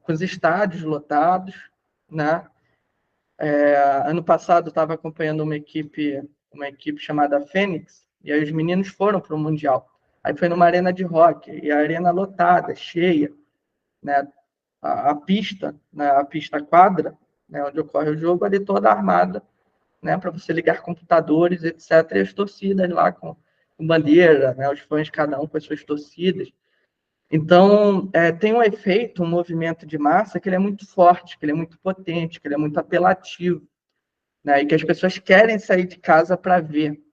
com os estádios lotados, né? Ano passado estava acompanhando uma equipe chamada Fênix, e aí os meninos foram para o Mundial. Aí foi numa arena de rock, e a arena lotada, cheia, né? A pista, né? A pista quadra, né? Onde ocorre o jogo, ali toda armada, né? Para você ligar computadores, etc. E as torcidas lá com bandeira, né? Os fãs, cada um com as suas torcidas. Então, tem um efeito, um movimento de massa que ele é muito forte, que ele é muito potente, que ele é muito apelativo, né? E que as pessoas querem sair de casa para ver,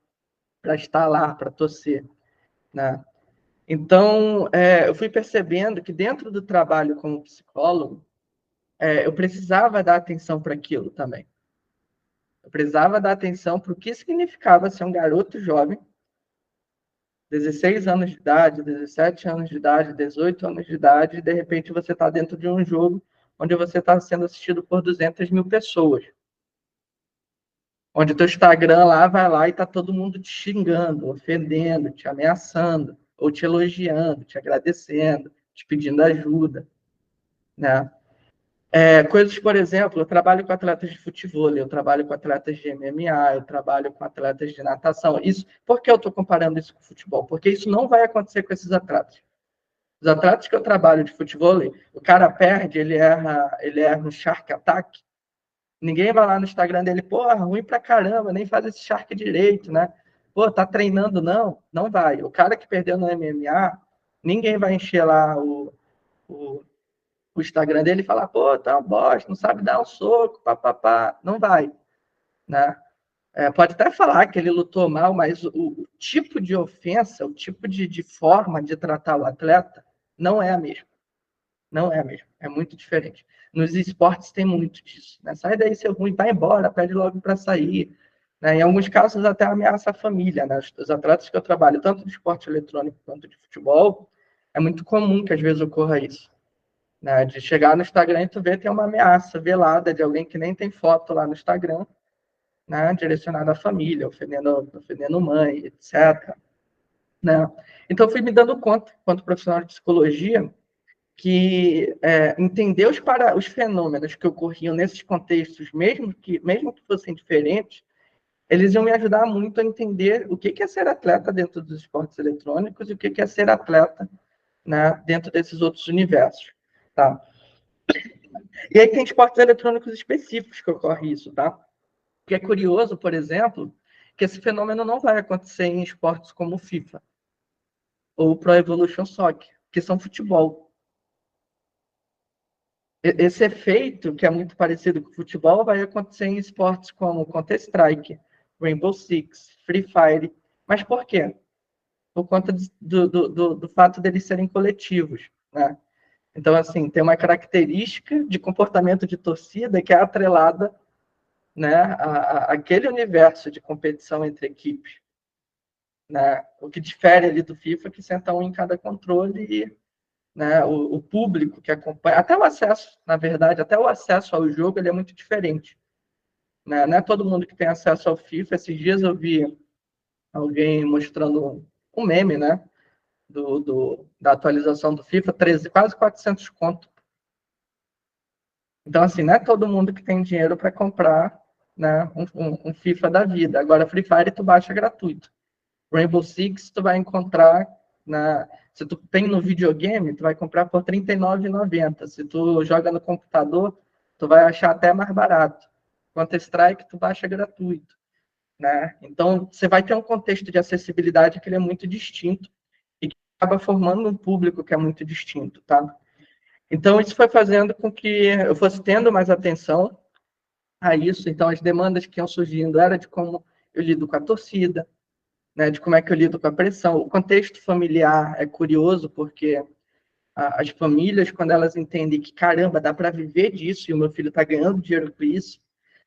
para estar lá, para torcer, né? Então, eu fui percebendo que dentro do trabalho como psicólogo, eu precisava dar atenção para aquilo também. Eu precisava dar atenção para o que significava ser um garoto jovem, 16 anos de idade, 17 anos de idade, 18 anos de idade, e de repente você está dentro de um jogo onde você está sendo assistido por 200.000 pessoas. Onde o teu Instagram lá vai lá e tá todo mundo te xingando, ofendendo, te ameaçando, ou te elogiando, te agradecendo, te pedindo ajuda, né? Coisas, por exemplo, eu trabalho com atletas de futebol, eu trabalho com atletas de MMA, eu trabalho com atletas de natação. Isso, por que eu estou comparando isso com o futebol? Porque isso não vai acontecer com esses atletas. Os atletas que eu trabalho de futebol, o cara perde, ele erra um shark attack. Ninguém vai lá no Instagram dele, porra, ruim pra caramba, nem faz esse shark direito, né? Pô, tá treinando? Não, não vai. O cara que perdeu no MMA, ninguém vai encher lá o Instagram dele e falar, pô, tá um bosta, não sabe dar um soco, papapá. Não vai, né? Pode até falar que ele lutou mal, mas o tipo de ofensa, o tipo de forma de tratar o atleta não é a mesma. Não é mesmo, é muito diferente. Nos esportes tem muito disso, né? Sai daí, seu ruim, vai embora, pede logo para sair, né? Em alguns casos até ameaça a família, né? Os atletas que eu trabalho, tanto de esporte eletrônico quanto de futebol, é muito comum que às vezes ocorra isso, né? De chegar no Instagram e tu ver tem uma ameaça velada de alguém que nem tem foto lá no Instagram, né? Direcionada à família, ofendendo mãe, etc. Né? Então, eu fui me dando conta, enquanto profissional de psicologia, que entender os fenômenos que ocorriam nesses contextos, mesmo que fossem diferentes, eles iam me ajudar muito a entender o que é ser atleta dentro dos esportes eletrônicos e o que é ser atleta, né, dentro desses outros universos. Tá? E aí tem esportes eletrônicos específicos que ocorre isso. Tá? O que é curioso, por exemplo, que esse fenômeno não vai acontecer em esportes como o FIFA ou o Pro Evolution Soccer, que são futebol. Esse efeito, que é muito parecido com o futebol, vai acontecer em esportes como Counter-Strike, Rainbow Six, Free Fire. Mas por quê? Por conta do fato deles serem coletivos, né? Então, assim, tem uma característica de comportamento de torcida que é atrelada, né, àquele universo de competição entre equipes, né? O que difere ali do FIFA é que senta um em cada controle e, né, o público que acompanha, até o acesso, na verdade, até o acesso ao jogo ele é muito diferente, né? Não é todo mundo que tem acesso ao FIFA. Esses dias eu vi alguém mostrando um meme, né, da atualização do FIFA, 13, quase 400 conto. Então, assim, não é todo mundo que tem dinheiro para comprar, né, um FIFA da vida. Agora, Free Fire tu baixa gratuito. Rainbow Six tu vai encontrar, se tu tem no videogame, tu vai comprar por R$ 39,90. Se tu joga no computador, tu vai achar até mais barato. Counter-Strike tu baixa gratuito, né? Então, você vai ter um contexto de acessibilidade que ele é muito distinto e que acaba formando um público que é muito distinto, tá? Então, isso foi fazendo com que eu fosse tendo mais atenção a isso. Então, as demandas que iam surgindo era de como eu lido com a torcida, né, de como é que eu lido com a pressão. O contexto familiar é curioso, porque as famílias, quando elas entendem que, caramba, dá para viver disso e o meu filho está ganhando dinheiro com isso,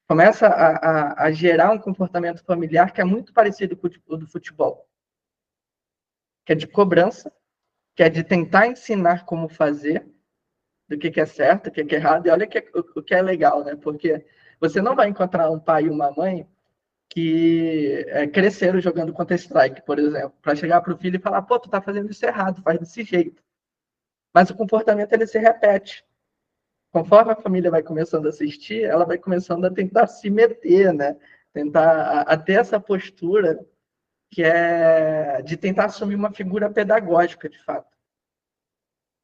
começa a gerar um comportamento familiar que é muito parecido com o do futebol, que é de cobrança, que é de tentar ensinar como fazer, do que é certo, o que é errado, e olha o que é legal, né? Porque você não vai encontrar um pai e uma mãe que cresceram jogando Counter-Strike, por exemplo, para chegar para o filho e falar, pô, tu tá fazendo isso errado, faz desse jeito. Mas o comportamento, ele se repete. Conforme a família vai começando a assistir, ela vai começando a tentar se meter, né? Tentar a ter essa postura que é de tentar assumir uma figura pedagógica, de fato,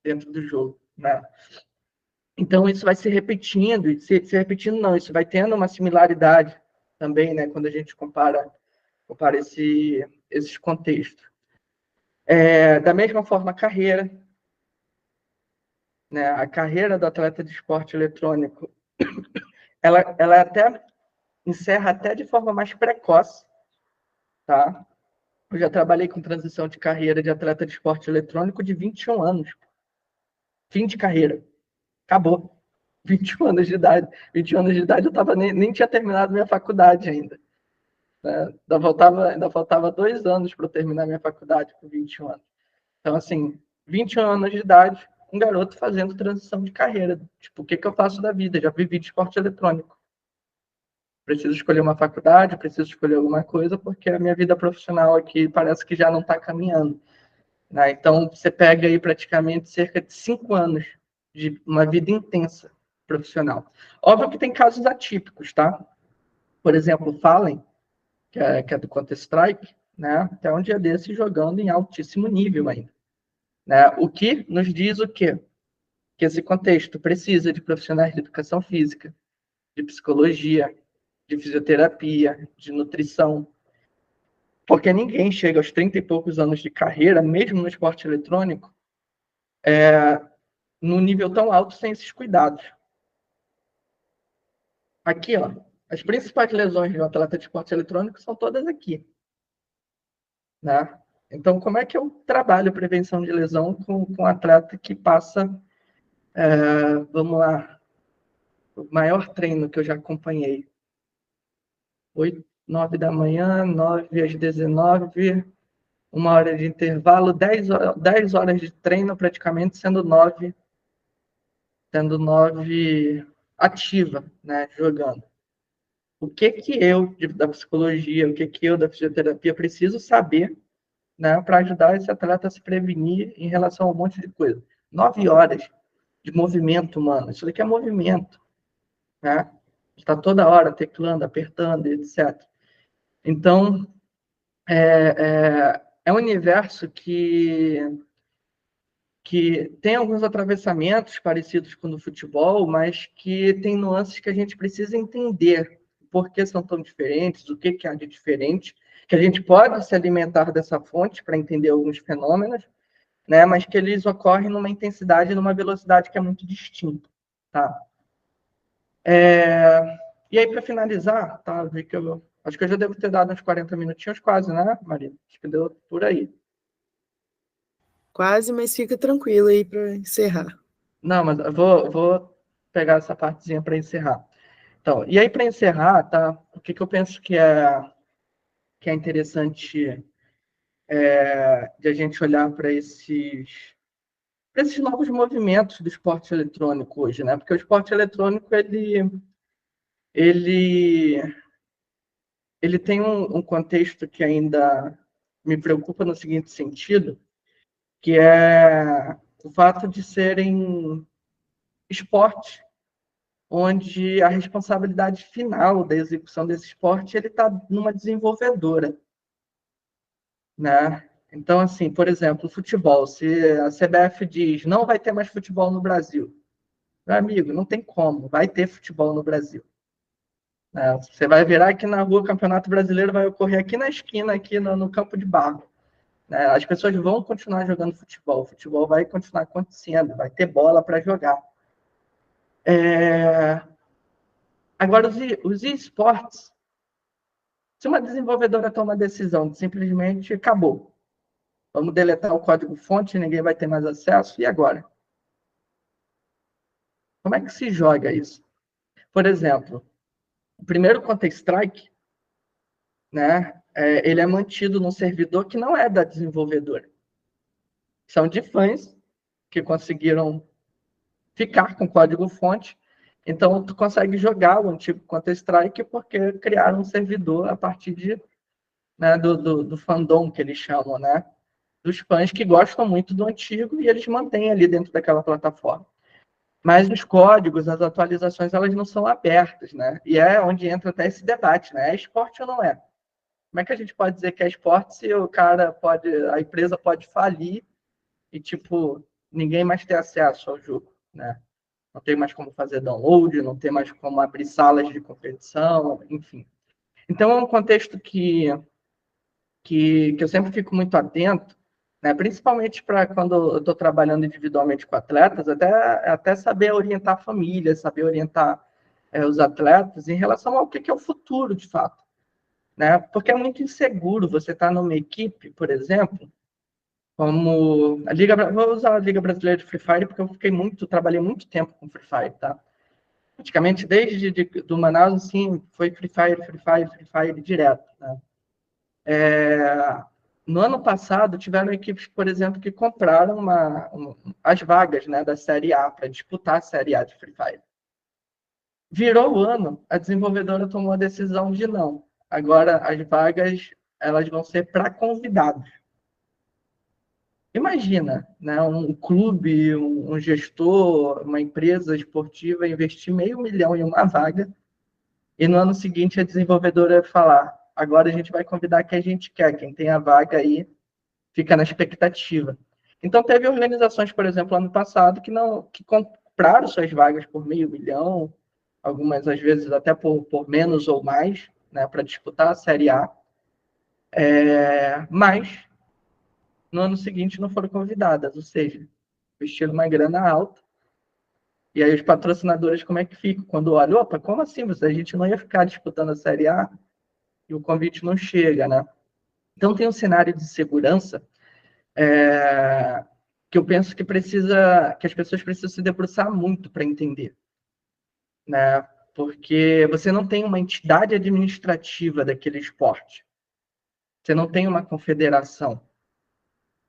dentro do jogo, né? Então, isso vai se repetindo, e se repetindo não, isso vai tendo uma similaridade também, né, quando a gente compara esses contextos. Da mesma forma, a carreira, né, a carreira do atleta de esporte eletrônico, ela até encerra até de forma mais precoce, tá? Eu já trabalhei com transição de carreira de atleta de esporte eletrônico de 21 anos. Fim de carreira. Acabou. 21 anos de idade. 21 anos de idade eu nem tinha terminado minha faculdade ainda. Né? Ainda faltava 2 anos para eu terminar minha faculdade com 21 anos. Então, assim, 21 anos de idade, um garoto fazendo transição de carreira. Tipo, o que eu faço da vida? Já vivi de esporte eletrônico. Preciso escolher uma faculdade, preciso escolher alguma coisa, porque a minha vida profissional aqui parece que já não está caminhando. Né? Então, você pega aí praticamente cerca de 5 anos de uma vida intensa profissional. Óbvio que tem casos atípicos, tá? Por exemplo, o Fallen, que é do Counter-Strike, né? Até um dia desse jogando em altíssimo nível ainda. Né? O que nos diz o quê? Que esse contexto precisa de profissionais de educação física, de psicologia, de fisioterapia, de nutrição, porque ninguém chega aos 30 e poucos anos de carreira, mesmo no esporte eletrônico, num nível tão alto sem esses cuidados. Aqui, ó, as principais lesões de um atleta de esporte eletrônico são todas aqui. Né? Então, como é que eu trabalho prevenção de lesão com um atleta que passa, vamos lá, o maior treino que eu já acompanhei, 9 da manhã, 9 às 19, 1 hora de intervalo, 10 horas de treino praticamente, sendo 9 ativa, né, jogando. O que eu, da psicologia, o que eu, da fisioterapia, preciso saber, né, para ajudar esse atleta a se prevenir em relação a um monte de coisa. 9 horas de movimento, mano. Isso daqui é movimento, né? Está toda hora teclando, apertando, etc. Então, é um universo que tem alguns atravessamentos parecidos com o do futebol, mas que tem nuances que a gente precisa entender por que são tão diferentes, o que há de diferente, que a gente pode se alimentar dessa fonte para entender alguns fenômenos, né, mas que eles ocorrem numa intensidade e numa velocidade que é muito distinta. Tá? E aí, para finalizar, tá, vi que acho que eu já devo ter dado uns 40 minutinhos quase, né, Maria? Acho que deu por aí. Quase, mas fica tranquilo aí para encerrar. Não, mas eu vou pegar essa partezinha para encerrar. Então, e aí, para encerrar, tá, o que eu penso que é interessante de a gente olhar para esses novos movimentos do esporte eletrônico hoje, né? Porque o esporte eletrônico, ele tem um contexto que ainda me preocupa no seguinte sentido, que é o fato de serem esportes onde a responsabilidade final da execução desse esporte ele está numa desenvolvedora, né? Então, assim, por exemplo, o futebol, se a CBF diz não vai ter mais futebol no Brasil, meu amigo, não tem como, vai ter futebol no Brasil. Né? Você vai virar aqui na rua, o Campeonato Brasileiro vai ocorrer aqui na esquina, aqui no campo de barro. Né? As pessoas vão continuar jogando futebol, o futebol vai continuar acontecendo, vai ter bola para jogar. Agora, os esportes, se uma desenvolvedora toma a decisão de simplesmente acabou, vamos deletar o código-fonte, ninguém vai ter mais acesso, e agora? Como é que se joga isso? Por exemplo, o primeiro Counter-Strike, né, ele é mantido num servidor que não é da desenvolvedora. São de fãs que conseguiram ficar com código-fonte. Então, tu consegue jogar o antigo Counter-Strike porque criaram um servidor a partir né, do fandom, que eles chamam, né? Dos fãs que gostam muito do antigo e eles mantêm ali dentro daquela plataforma. Mas os códigos, as atualizações, elas não são abertas, né? E é onde entra até esse debate, né? É esporte ou não é? Como é que a gente pode dizer que é esporte se a empresa pode falir e, tipo, ninguém mais ter acesso ao jogo, né? Não tem mais como fazer download, não tem mais como abrir salas de competição, enfim. Então, é um contexto que eu sempre fico muito atento, né? Principalmente para quando eu estou trabalhando individualmente com atletas, até saber orientar a família, saber orientar os atletas em relação ao que é o futuro, de fato. Né? Porque é muito inseguro você estar numa equipe, por exemplo, como a Liga, vou usar a Liga Brasileira de Free Fire porque eu trabalhei muito tempo com Free Fire, tá? Praticamente desde do Manaus, assim, foi Free Fire direto, né? No ano passado, tiveram equipes, por exemplo, que compraram as vagas, né, da Série A para disputar a Série A de Free Fire. Virou o ano, a desenvolvedora tomou a decisão de não. Agora, as vagas elas vão ser para convidados. Imagina, né, um clube, um gestor, uma empresa esportiva investir $500.000 em uma vaga e no ano seguinte a desenvolvedora falar: agora a gente vai convidar quem a gente quer, quem tem a vaga aí fica na expectativa. Então, teve organizações, por exemplo, ano passado, que compraram suas vagas por $500.000, algumas às vezes até por menos ou mais, né, para disputar a Série A. Mas no ano seguinte não foram convidadas, ou seja, investiram uma grana alta. E aí os patrocinadores como é que ficam? Quando olham, opa, como assim? A gente não ia ficar disputando a Série A e o convite não chega, né? Então tem um cenário de segurança que eu penso que as pessoas precisam se debruçar muito para entender, né? Porque você não tem uma entidade administrativa daquele esporte, você não tem uma confederação,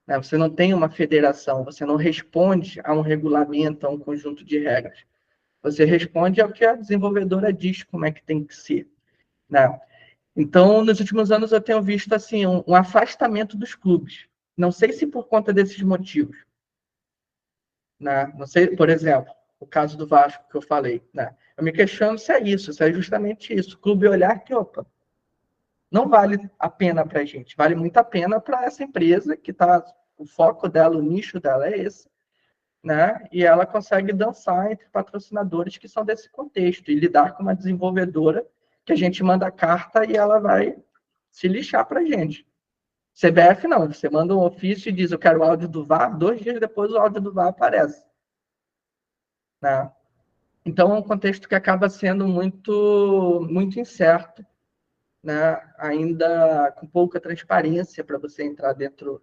né? Você não tem uma federação, você não responde a um regulamento, a um conjunto de regras. Você responde ao que a desenvolvedora diz como é que tem que ser, né? Então, nos últimos anos eu tenho visto assim um afastamento dos clubes. Não sei se por conta desses motivos, né? Não sei, por exemplo, o caso do Vasco que eu falei, né? Eu me questiono se é isso, se é justamente isso. O clube olhar que, opa, não vale a pena para a gente, vale muito a pena para essa empresa que está, o foco dela, o nicho dela é esse, né? E ela consegue dançar entre patrocinadores que são desse contexto e lidar com uma desenvolvedora que a gente manda a carta e ela vai se lixar para a gente. CBF não, você manda um ofício e diz, eu quero o áudio do VAR, 2 dias depois o áudio do VAR aparece. Né? Então, é um contexto que acaba sendo muito, muito incerto, né? Ainda com pouca transparência para você entrar dentro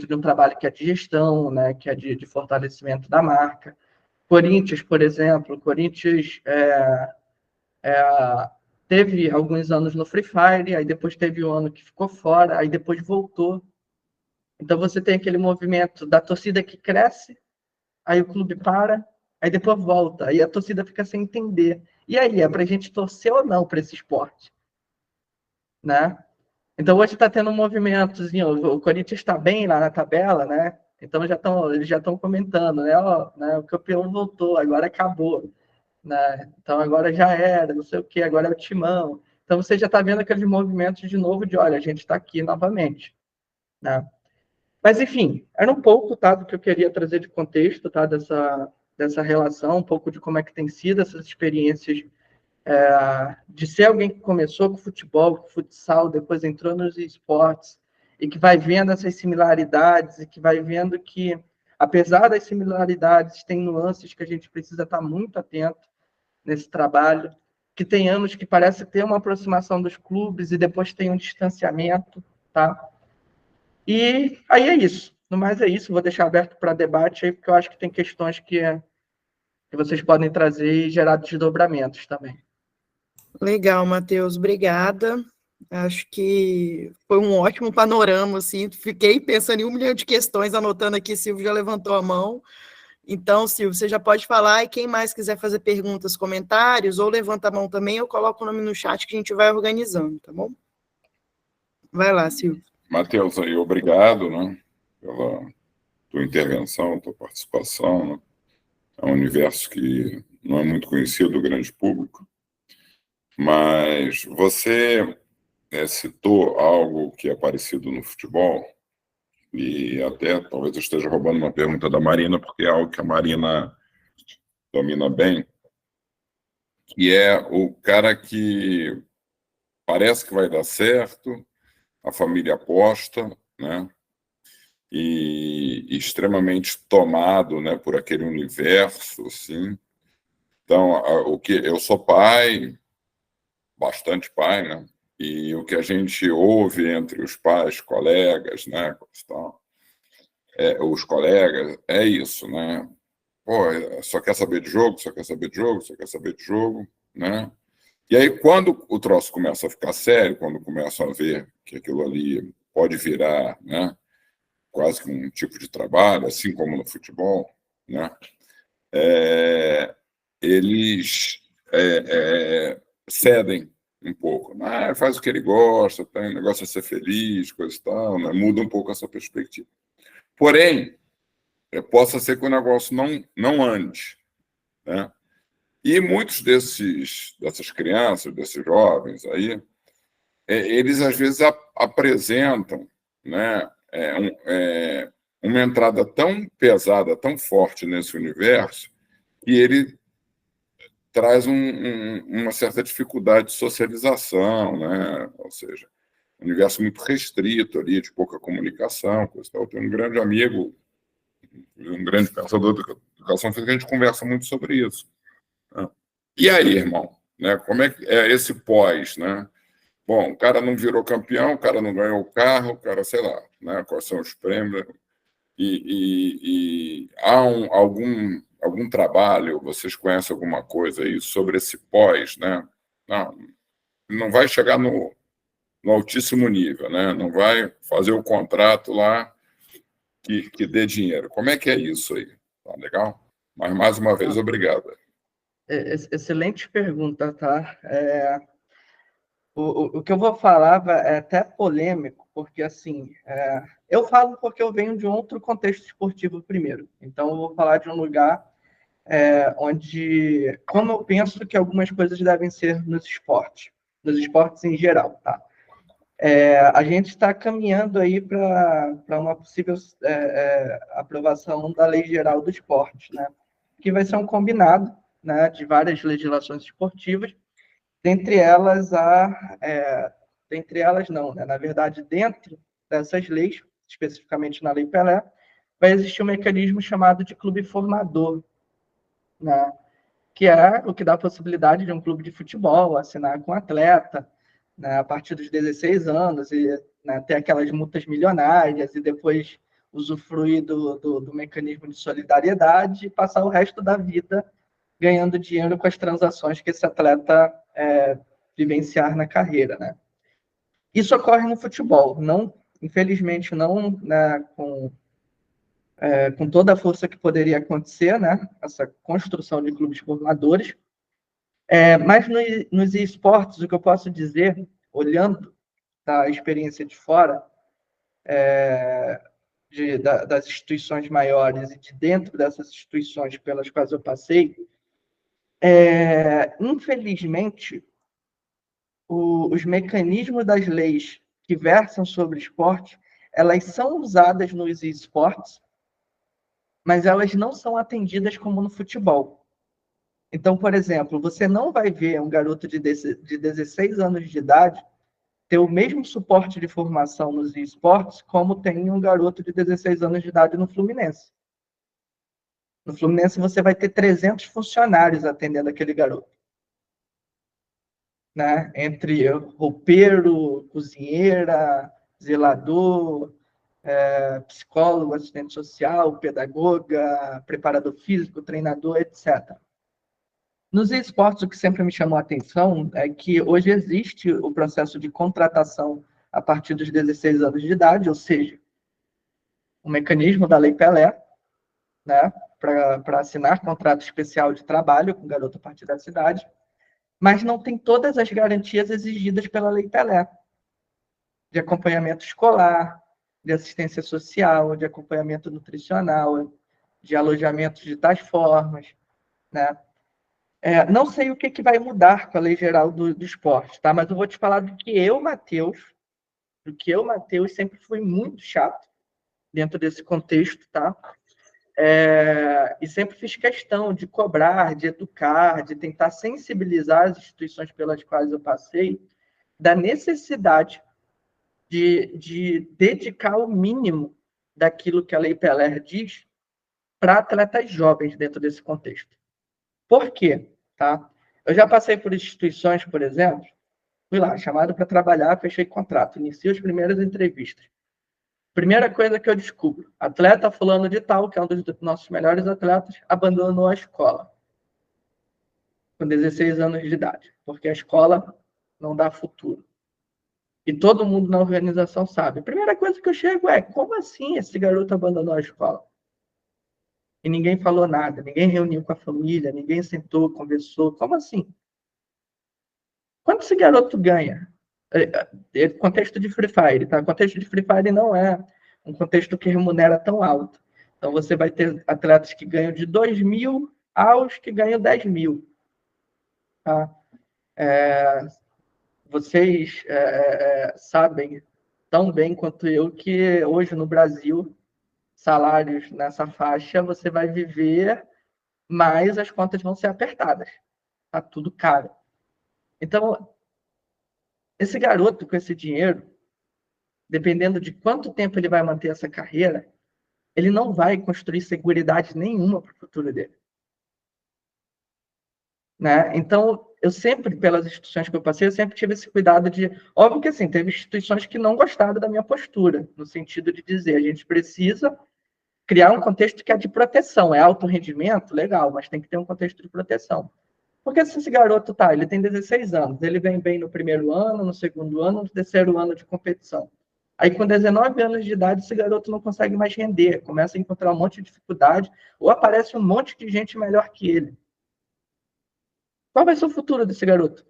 de um trabalho que é de gestão, né? Que é de fortalecimento da marca. Corinthians, por exemplo, Corinthians teve alguns anos no Free Fire, aí depois teve um ano que ficou fora, aí depois voltou. Então você tem aquele movimento da torcida que cresce, aí o clube para, aí depois volta, aí a torcida fica sem entender. E aí, é para a gente torcer ou não para esse esporte? Né? Então hoje está tendo um movimentozinho, o Corinthians está bem lá na tabela, né? Então eles já estão comentando, né? Ó, né? O campeão voltou, agora acabou. Né? Então agora já era, não sei o que, agora é o timão. Então você já está vendo aqueles movimentos de novo de, olha, a gente está aqui novamente. Né? Mas enfim, era um pouco, tá, do que eu queria trazer de contexto, tá, dessa relação, um pouco de como é que tem sido essas experiências de ser alguém que começou com futebol, com futsal, depois entrou nos esportes e que vai vendo essas similaridades e que vai vendo que, apesar das similaridades, tem nuances que a gente precisa estar muito atento nesse trabalho, que tem anos que parece ter uma aproximação dos clubes e depois tem um distanciamento, tá? E aí é isso. No mais é isso. Vou deixar aberto para debate aí, porque eu acho que tem questões que vocês podem trazer e gerar desdobramentos também. Legal, Matheus, obrigada. Acho que foi um ótimo panorama, assim. Fiquei pensando em 1 milhão de questões, anotando aqui, Silvio já levantou a mão. Então, Silvio, você já pode falar, e quem mais quiser fazer perguntas, comentários, ou levanta a mão também, eu coloco o nome no chat que a gente vai organizando, tá bom? Vai lá, Silvio. Matheus, aí, obrigado, né, pela tua intervenção, tua participação, né? É um universo que não é muito conhecido do grande público, mas você citou algo que é parecido no futebol, e até talvez eu esteja roubando uma pergunta da Marina, porque é algo que a Marina domina bem, que é o cara que parece que vai dar certo, a família aposta, né? E extremamente tomado, né, por aquele universo, assim. Então, o que eu sou pai, bastante pai, né? E o que a gente ouve entre os pais, colegas, né, os colegas, é isso, né? Pô, só quer saber de jogo, só quer saber de jogo, só quer saber de jogo, né? E aí, quando o troço começa a ficar sério, quando começam a ver que aquilo ali pode virar, né, quase que um tipo de trabalho, assim como no futebol, né, eles cedem um pouco. Faz o que ele gosta, tem negócio de ser feliz, coisa e tal, né, muda um pouco essa perspectiva. Porém, possa ser que o negócio não ande, né? E muitos dessas crianças, desses jovens aí, eles às vezes apresentam, né, uma entrada tão pesada, tão forte nesse universo, que ele traz uma certa dificuldade de socialização, né? Ou seja, um universo muito restrito ali, de pouca comunicação, coisa e tal. Eu tenho um grande amigo, um grande pensador da educação física, a gente conversa muito sobre isso. Né? E aí, irmão, né, como é que é esse pós, né? Bom, o cara não virou campeão, o cara não ganhou o carro, o cara, sei lá, né, quais são os prêmios. E há algum trabalho, vocês conhecem alguma coisa aí sobre esse pós, né? Não vai chegar no altíssimo nível, né? Não vai fazer o contrato lá que dê dinheiro. Como é que é isso aí? Tá legal? Mas, mais uma vez, obrigado. Excelente pergunta, tá? O que eu vou falar é até polêmico, porque, assim, eu falo porque eu venho de outro contexto esportivo primeiro. Então, eu vou falar de um lugar onde, como eu penso que algumas coisas devem ser nos esportes em geral, tá? A gente está caminhando aí para uma possível aprovação da Lei Geral do Esporte, né? Que vai ser um combinado, né, de várias legislações esportivas dentre elas, dentre elas não, né? Na verdade, dentro dessas leis, especificamente na Lei Pelé, vai existir um mecanismo chamado de clube formador, né? Que é o que dá a possibilidade de um clube de futebol assinar com um atleta, né, a partir dos 16 anos, e né, ter aquelas multas milionárias, e depois usufruir do mecanismo de solidariedade e passar o resto da vida ganhando dinheiro com as transações que esse atleta vivenciar na carreira. Né? Isso ocorre no futebol, não, infelizmente não, né, com toda a força que poderia acontecer, né, essa construção de clubes formadores, mas nos esportes, o que eu posso dizer, olhando da experiência de fora, das instituições maiores e de dentro dessas instituições pelas quais eu passei, infelizmente, os mecanismos das leis que versam sobre esporte, elas são usadas nos esportes, mas elas não são atendidas como no futebol. Então, por exemplo, você não vai ver um garoto de 16 anos de idade ter o mesmo suporte de formação nos esportes como tem um garoto de 16 anos de idade no Fluminense. No Fluminense, você vai ter 300 funcionários atendendo aquele garoto. Né? Entre roupeiro, cozinheira, zelador, psicólogo, assistente social, pedagoga, preparador físico, treinador, etc. Nos esportes, o que sempre me chamou a atenção é que hoje existe o processo de contratação a partir dos 16 anos de idade, ou seja, o mecanismo da Lei Pelé, né, para assinar contrato especial de trabalho com garoto a partir dessa idade, mas não tem todas as garantias exigidas pela Lei Pelé, de acompanhamento escolar, de assistência social, de acompanhamento nutricional, de alojamento de tais formas, né? Não sei o que vai mudar com a Lei Geral do Esporte, tá? Mas eu vou te falar do que eu, Matheus, sempre fui muito chato dentro desse contexto, tá? E sempre fiz questão de cobrar, de educar, de tentar sensibilizar as instituições pelas quais eu passei da necessidade de dedicar o mínimo daquilo que a Lei Pelé diz para atletas jovens dentro desse contexto. Por quê? Tá? Eu já passei por instituições, por exemplo, fui lá, chamado para trabalhar, fechei contrato, iniciei as primeiras entrevistas. Primeira coisa que eu descubro, atleta fulano de tal, que é um dos nossos melhores atletas, abandonou a escola com 16 anos de idade, porque a escola não dá futuro. E todo mundo na organização sabe. A primeira coisa que eu chego é, como assim esse garoto abandonou a escola? E ninguém falou nada, ninguém reuniu com a família, ninguém sentou, conversou. Como assim? Quanto esse garoto ganha? Contexto de Free Fire, tá? Contexto de Free Fire não é um contexto que remunera tão alto. Então, você vai ter atletas que ganham de 2 mil aos que ganham 10 mil. Tá? Vocês sabem tão bem quanto eu que hoje no Brasil, salários nessa faixa, você vai viver, mas as contas vão ser apertadas. Tá tudo caro. Então, esse garoto com esse dinheiro, dependendo de quanto tempo ele vai manter essa carreira, ele não vai construir seguridade nenhuma para o futuro dele. Né? Então, eu sempre, pelas instituições que eu passei, eu sempre tive esse cuidado de... Óbvio que, assim, teve instituições que não gostaram da minha postura, no sentido de dizer, a gente precisa criar um contexto que é de proteção. É alto rendimento? Legal, mas tem que ter um contexto de proteção. Porque se esse garoto ele tem 16 anos, ele vem bem no primeiro ano, no segundo ano, no terceiro ano de competição. Aí, com 19 anos de idade, esse garoto não consegue mais render, começa a encontrar um monte de dificuldade, ou aparece um monte de gente melhor que ele. Qual vai ser o futuro desse garoto?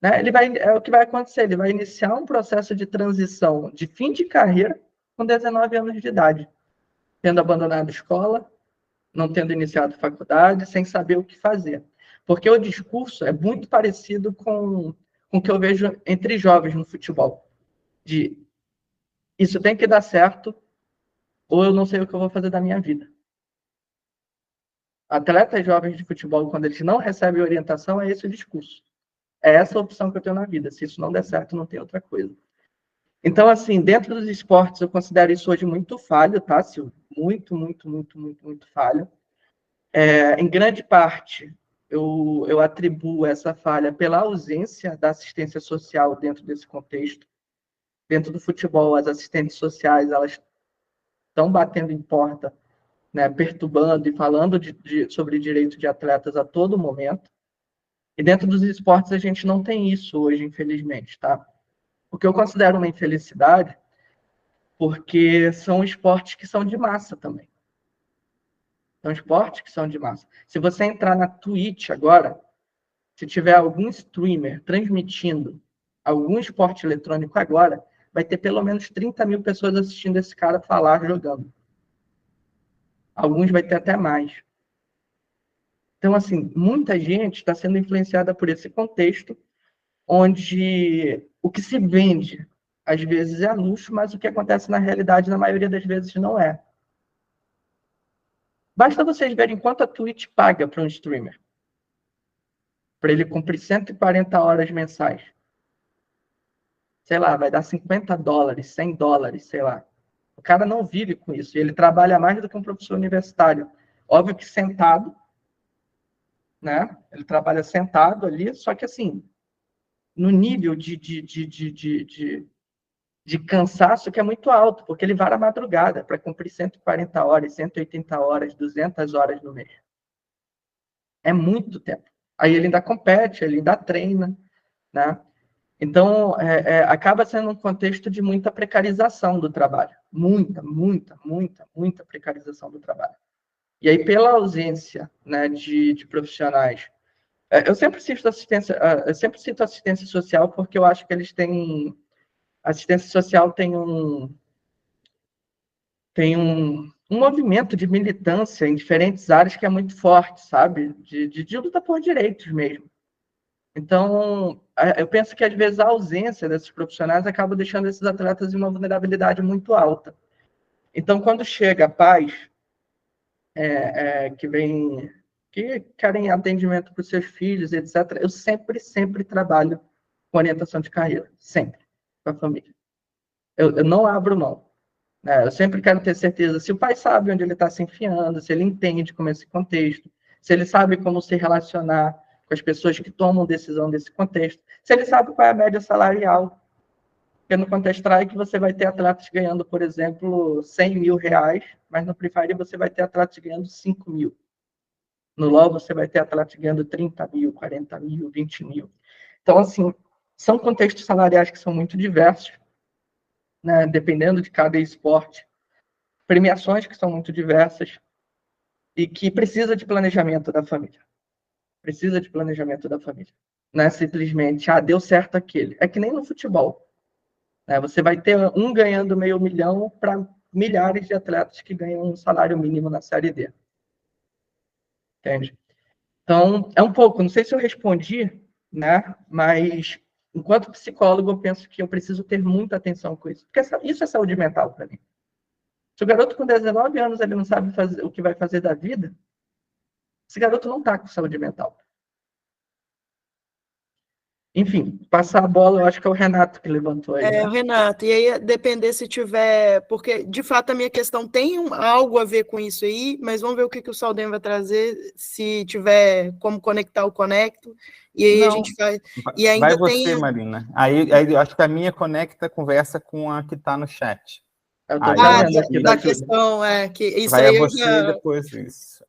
Né? É o que vai acontecer, ele vai iniciar um processo de transição de fim de carreira com 19 anos de idade, tendo abandonado a escola, não tendo iniciado faculdade, sem saber o que fazer. Porque o discurso é muito parecido com o que eu vejo entre jovens no futebol. De isso tem que dar certo, ou eu não sei o que eu vou fazer da minha vida. Atletas jovens de futebol, quando eles não recebem orientação, é esse o discurso. É essa a opção que eu tenho na vida. Se isso não der certo, não tem outra coisa. Então, assim, dentro dos esportes, eu considero isso hoje muito falho, tá, Silvio? Muito, muito, muito, muito, muito falho. Em grande parte, eu atribuo essa falha pela ausência da assistência social dentro desse contexto. Dentro do futebol, as assistentes sociais, elas estão batendo em porta, né, perturbando e falando sobre direito de atletas a todo momento. E dentro dos esportes a gente não tem isso hoje, infelizmente, tá? O que eu considero uma infelicidade, porque são esportes que são de massa também. São esportes que são de massa. Se você entrar na Twitch agora, se tiver algum streamer transmitindo algum esporte eletrônico agora, vai ter pelo menos 30 mil pessoas assistindo esse cara falar jogando. Alguns vai ter até mais. Então, assim, muita gente está sendo influenciada por esse contexto, onde o que se vende, às vezes, é luxo, mas o que acontece na realidade, na maioria das vezes, não é. Basta vocês verem quanto a Twitch paga para um streamer, para ele cumprir 140 horas mensais. Sei lá, vai dar $50, $100, sei lá. O cara não vive com isso, e ele trabalha mais do que um professor universitário. Óbvio que sentado, né? Ele trabalha sentado ali, só que assim, no nível de cansaço que é muito alto, porque ele vara a madrugada para cumprir 140 horas, 180 horas, 200 horas no mês. É muito tempo. Aí ele ainda compete, ele ainda treina, né? Então, acaba sendo um contexto de muita precarização do trabalho. Muita, muita, muita, muita precarização do trabalho. E aí, pela ausência, né, de profissionais, eu sempre cito assistência social porque eu acho que eles têm... A assistência social tem um movimento de militância em diferentes áreas que é muito forte, sabe? De luta por direitos mesmo. Então, eu penso que, às vezes, a ausência desses profissionais acaba deixando esses atletas em uma vulnerabilidade muito alta. Então, quando chega pais que querem atendimento para os seus filhos, etc., eu sempre trabalho com orientação de carreira. Sempre. Com a família. Eu não abro mão. Né? Eu sempre quero ter certeza se o pai sabe onde ele está se enfiando, se ele entende como é esse contexto, se ele sabe como se relacionar com as pessoas que tomam decisão desse contexto, se ele sabe qual é a média salarial. Porque no Counter-Strike você vai ter atletas ganhando, por exemplo, R$100 mil, mas no Free Fire você vai ter atletas ganhando 5 mil. No LoL você vai ter atletas ganhando 30 mil, 40 mil, 20 mil. Então, assim, são contextos salariais que são muito diversos, né, dependendo de cada esporte. Premiações que são muito diversas e que precisa de planejamento da família. Precisa de planejamento da família. Não é simplesmente, deu certo aquele. É que nem no futebol. Né? Você vai ter um ganhando $500 mil para milhares de atletas que ganham um salário mínimo na Série D. Entende? Então, é um pouco, não sei se eu respondi, né? Mas, enquanto psicólogo, eu penso que eu preciso ter muita atenção com isso. Porque isso é saúde mental para mim. Se o garoto com 19 anos ele não sabe o que vai fazer da vida, esse garoto não está com saúde mental. Enfim, passar a bola, eu acho que é o Renato que levantou aí. Né? O Renato, e aí depender se tiver... Porque, de fato, a minha questão tem algo a ver com isso aí, mas vamos ver o que o Saldanha vai trazer, se tiver como conectar o conecto, e aí a gente vai... E ainda vai você, Marina. Aí eu acho que a minha conversa com a que está no chat. Da questão, que isso vai aí a você depois isso.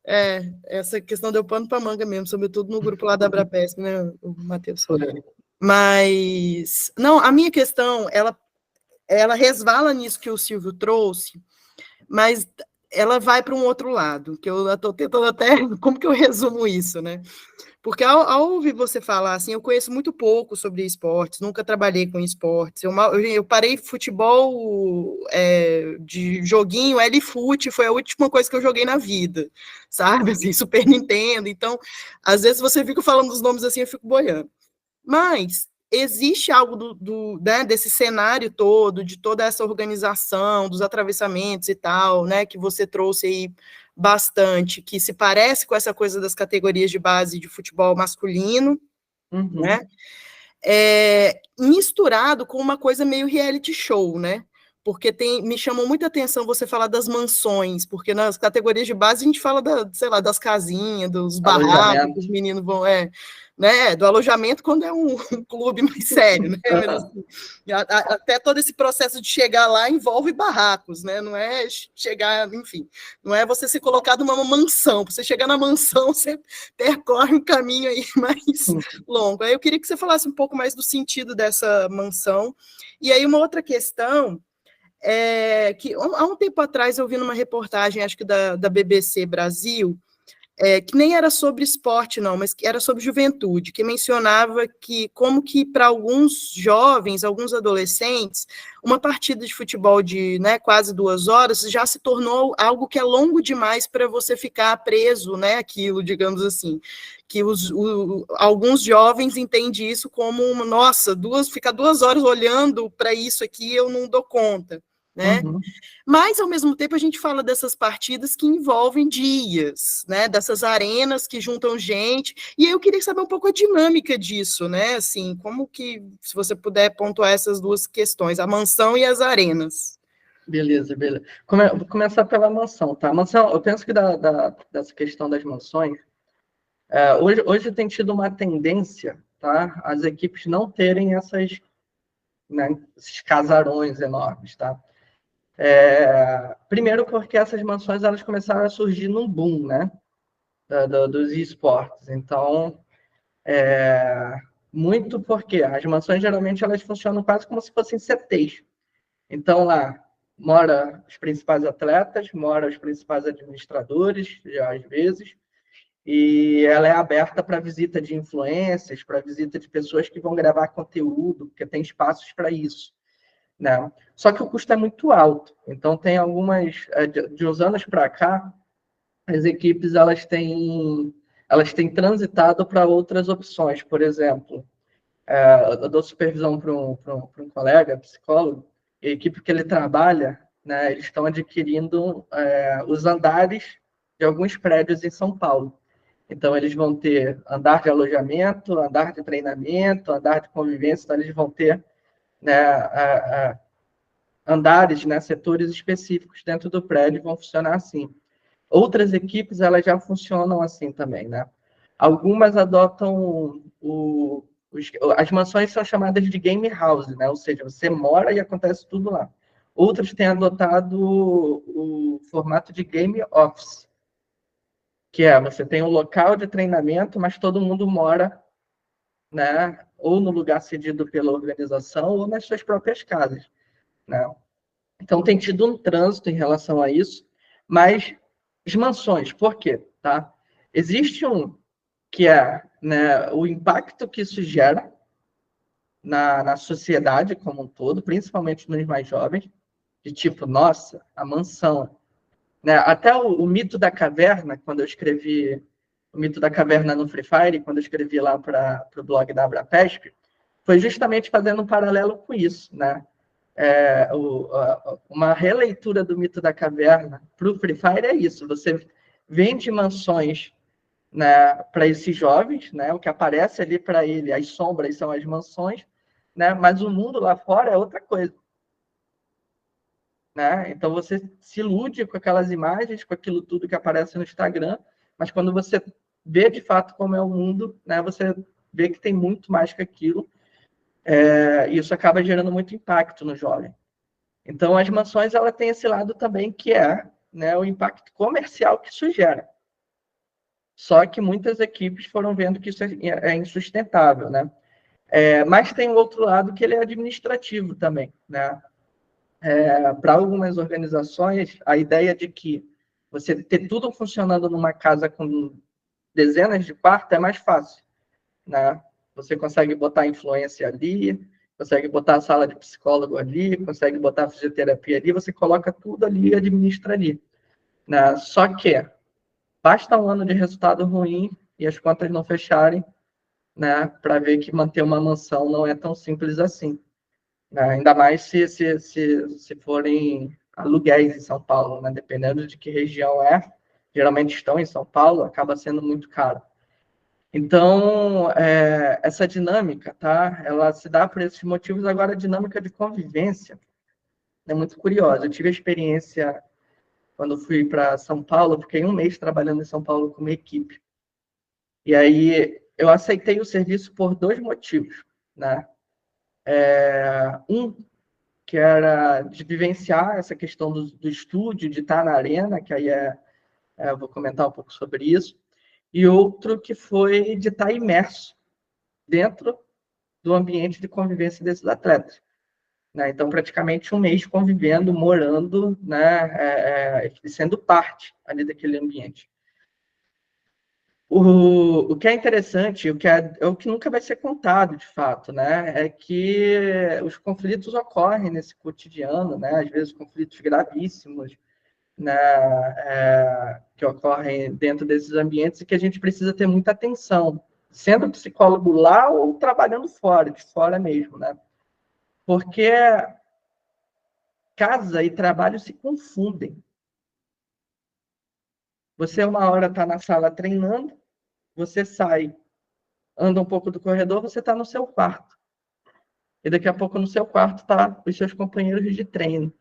Essa questão deu pano para manga mesmo, sobretudo no grupo lá da Abrapesp, né, o Matheus? Mas, não, a minha questão, ela resvala nisso que o Silvio trouxe, mas ela vai para um outro lado, que eu estou tentando até, como que eu resumo isso, né? Porque ao ouvir você falar, assim, eu conheço muito pouco sobre esportes, nunca trabalhei com esportes, eu parei futebol de joguinho, L-Foot, foi a última coisa que eu joguei na vida, sabe, assim, Super Nintendo, então, às vezes você fica falando dos nomes assim, eu fico boiando. Mas existe algo né, desse cenário todo, de toda essa organização, dos atravessamentos e tal, né, que você trouxe aí bastante, que se parece com essa coisa das categorias de base de futebol masculino, né? Misturado com uma coisa meio reality show, né? Porque me chamou muita atenção você falar das mansões, porque nas categorias de base a gente fala sei lá, das casinhas, dos barracos, que os meninos vão, né, do alojamento quando é um clube mais sério, né? Mas, assim, até todo esse processo de chegar lá envolve barracos, né? Não é chegar, enfim, não é você ser colocado numa mansão. Para você chegar na mansão, você percorre um caminho aí mais longo. Aí eu queria que você falasse um pouco mais do sentido dessa mansão. E aí uma outra questão que há um tempo atrás eu vi numa reportagem, acho que da BBC Brasil, que nem era sobre esporte, não, mas que era sobre juventude, que mencionava que como que para alguns jovens, alguns adolescentes, uma partida de futebol de, né, quase 2 horas já se tornou algo que é longo demais para você ficar preso, né, aquilo, digamos assim, que alguns jovens entendem isso como, nossa, ficar 2 horas olhando para isso aqui, eu não dou conta, né? Mas, ao mesmo tempo, a gente fala dessas partidas que envolvem dias, né? Dessas arenas que juntam gente. E eu queria saber um pouco a dinâmica disso, né? Assim, como que, se você puder pontuar essas duas questões, a mansão e as arenas. Beleza. Vou começar pela mansão, tá? Mansão, eu penso que dessa questão das mansões, hoje tem tido uma tendência, tá? As equipes não terem esses casarões enormes, tá? Primeiro porque essas mansões elas começaram a surgir num boom, né, dos esportes. Então, muito porque as mansões geralmente elas funcionam quase como se fossem CTs. Então lá mora os principais atletas, mora os principais administradores, já às vezes, e ela é aberta para visita de influencers, para visita de pessoas que vão gravar conteúdo, porque tem espaços para isso. Né? Só que o custo é muito alto. Então, tem algumas... De uns anos para cá, as equipes elas têm transitado para outras opções. Por exemplo, eu dou supervisão para um colega, psicólogo, e a equipe que ele trabalha, né, eles estão adquirindo os andares de alguns prédios em São Paulo. Então, eles vão ter andar de alojamento, andar de treinamento, andar de convivência, então eles vão ter, né, andares, né, setores específicos dentro do prédio vão funcionar assim. Outras equipes elas já funcionam assim também, né? Algumas adotam as mansões são chamadas de game house, né? Ou seja, você mora e acontece tudo lá. Outras têm adotado o formato de game office, que você tem um local de treinamento, mas todo mundo mora, né, ou no lugar cedido pela organização ou nas suas próprias casas, né? Então, tem tido um trânsito em relação a isso, mas as mansões, por quê? Tá? Existe que é, né, o impacto que isso gera na sociedade como um todo, principalmente nos mais jovens, de tipo, nossa, a mansão. Né? Até o mito da caverna, quando eu escrevi o mito da caverna no Free Fire, quando eu escrevi lá para o blog da Abrapesp, foi justamente fazendo um paralelo com isso, né? Uma releitura do mito da caverna para o Free Fire é isso. Você vende mansões, né, para esses jovens, né? O que aparece ali para ele, as sombras são as mansões, né? Mas o mundo lá fora é outra coisa. Né? Então você se ilude com aquelas imagens, com aquilo tudo que aparece no Instagram, mas quando você vê de fato como é o mundo, né, você vê que tem muito mais que aquilo, e isso acaba gerando muito impacto no jovem. Então as mansões ela tem esse lado também que né, o impacto comercial que isso gera. Só que muitas equipes foram vendo que isso é insustentável, né? Mas tem o outro lado que ele é administrativo também, né? Para algumas organizações, a ideia de que você ter tudo funcionando numa casa com dezenas de quartos é mais fácil, né? Você consegue botar influência ali, consegue botar a sala de psicólogo ali, consegue botar a fisioterapia ali, você coloca tudo ali e administra ali. Né? Só que basta um ano de resultado ruim e as contas não fecharem, né, para ver que manter uma mansão não é tão simples assim. Ainda mais se forem aluguéis em São Paulo, né? Dependendo de que região geralmente estão em São Paulo, acaba sendo muito caro. Então, essa dinâmica, tá? Ela se dá por esses motivos. Agora, a dinâmica de convivência é muito curiosa. Eu tive a experiência, quando fui para São Paulo, fiquei um mês trabalhando em São Paulo com uma equipe. E aí, eu aceitei o serviço por 2 motivos, né? Um, que era de vivenciar essa questão do estúdio, de estar na arena, que aí eu vou comentar um pouco sobre isso. E outro que foi de estar imerso dentro do ambiente de convivência desses atletas. Né? Então, praticamente um mês convivendo, morando, né? Sendo parte ali daquele ambiente. O que é interessante, o que nunca vai ser contado, de fato, né? É que os conflitos ocorrem nesse cotidiano, né? Às vezes conflitos gravíssimos, né? Que ocorrem dentro desses ambientes e que a gente precisa ter muita atenção, sendo psicólogo lá ou trabalhando fora, de fora mesmo, né? Porque casa e trabalho se confundem. Você uma hora está na sala treinando, você sai, anda um pouco do corredor, você está no seu quarto. E daqui a pouco no seu quarto tá os seus companheiros de treino.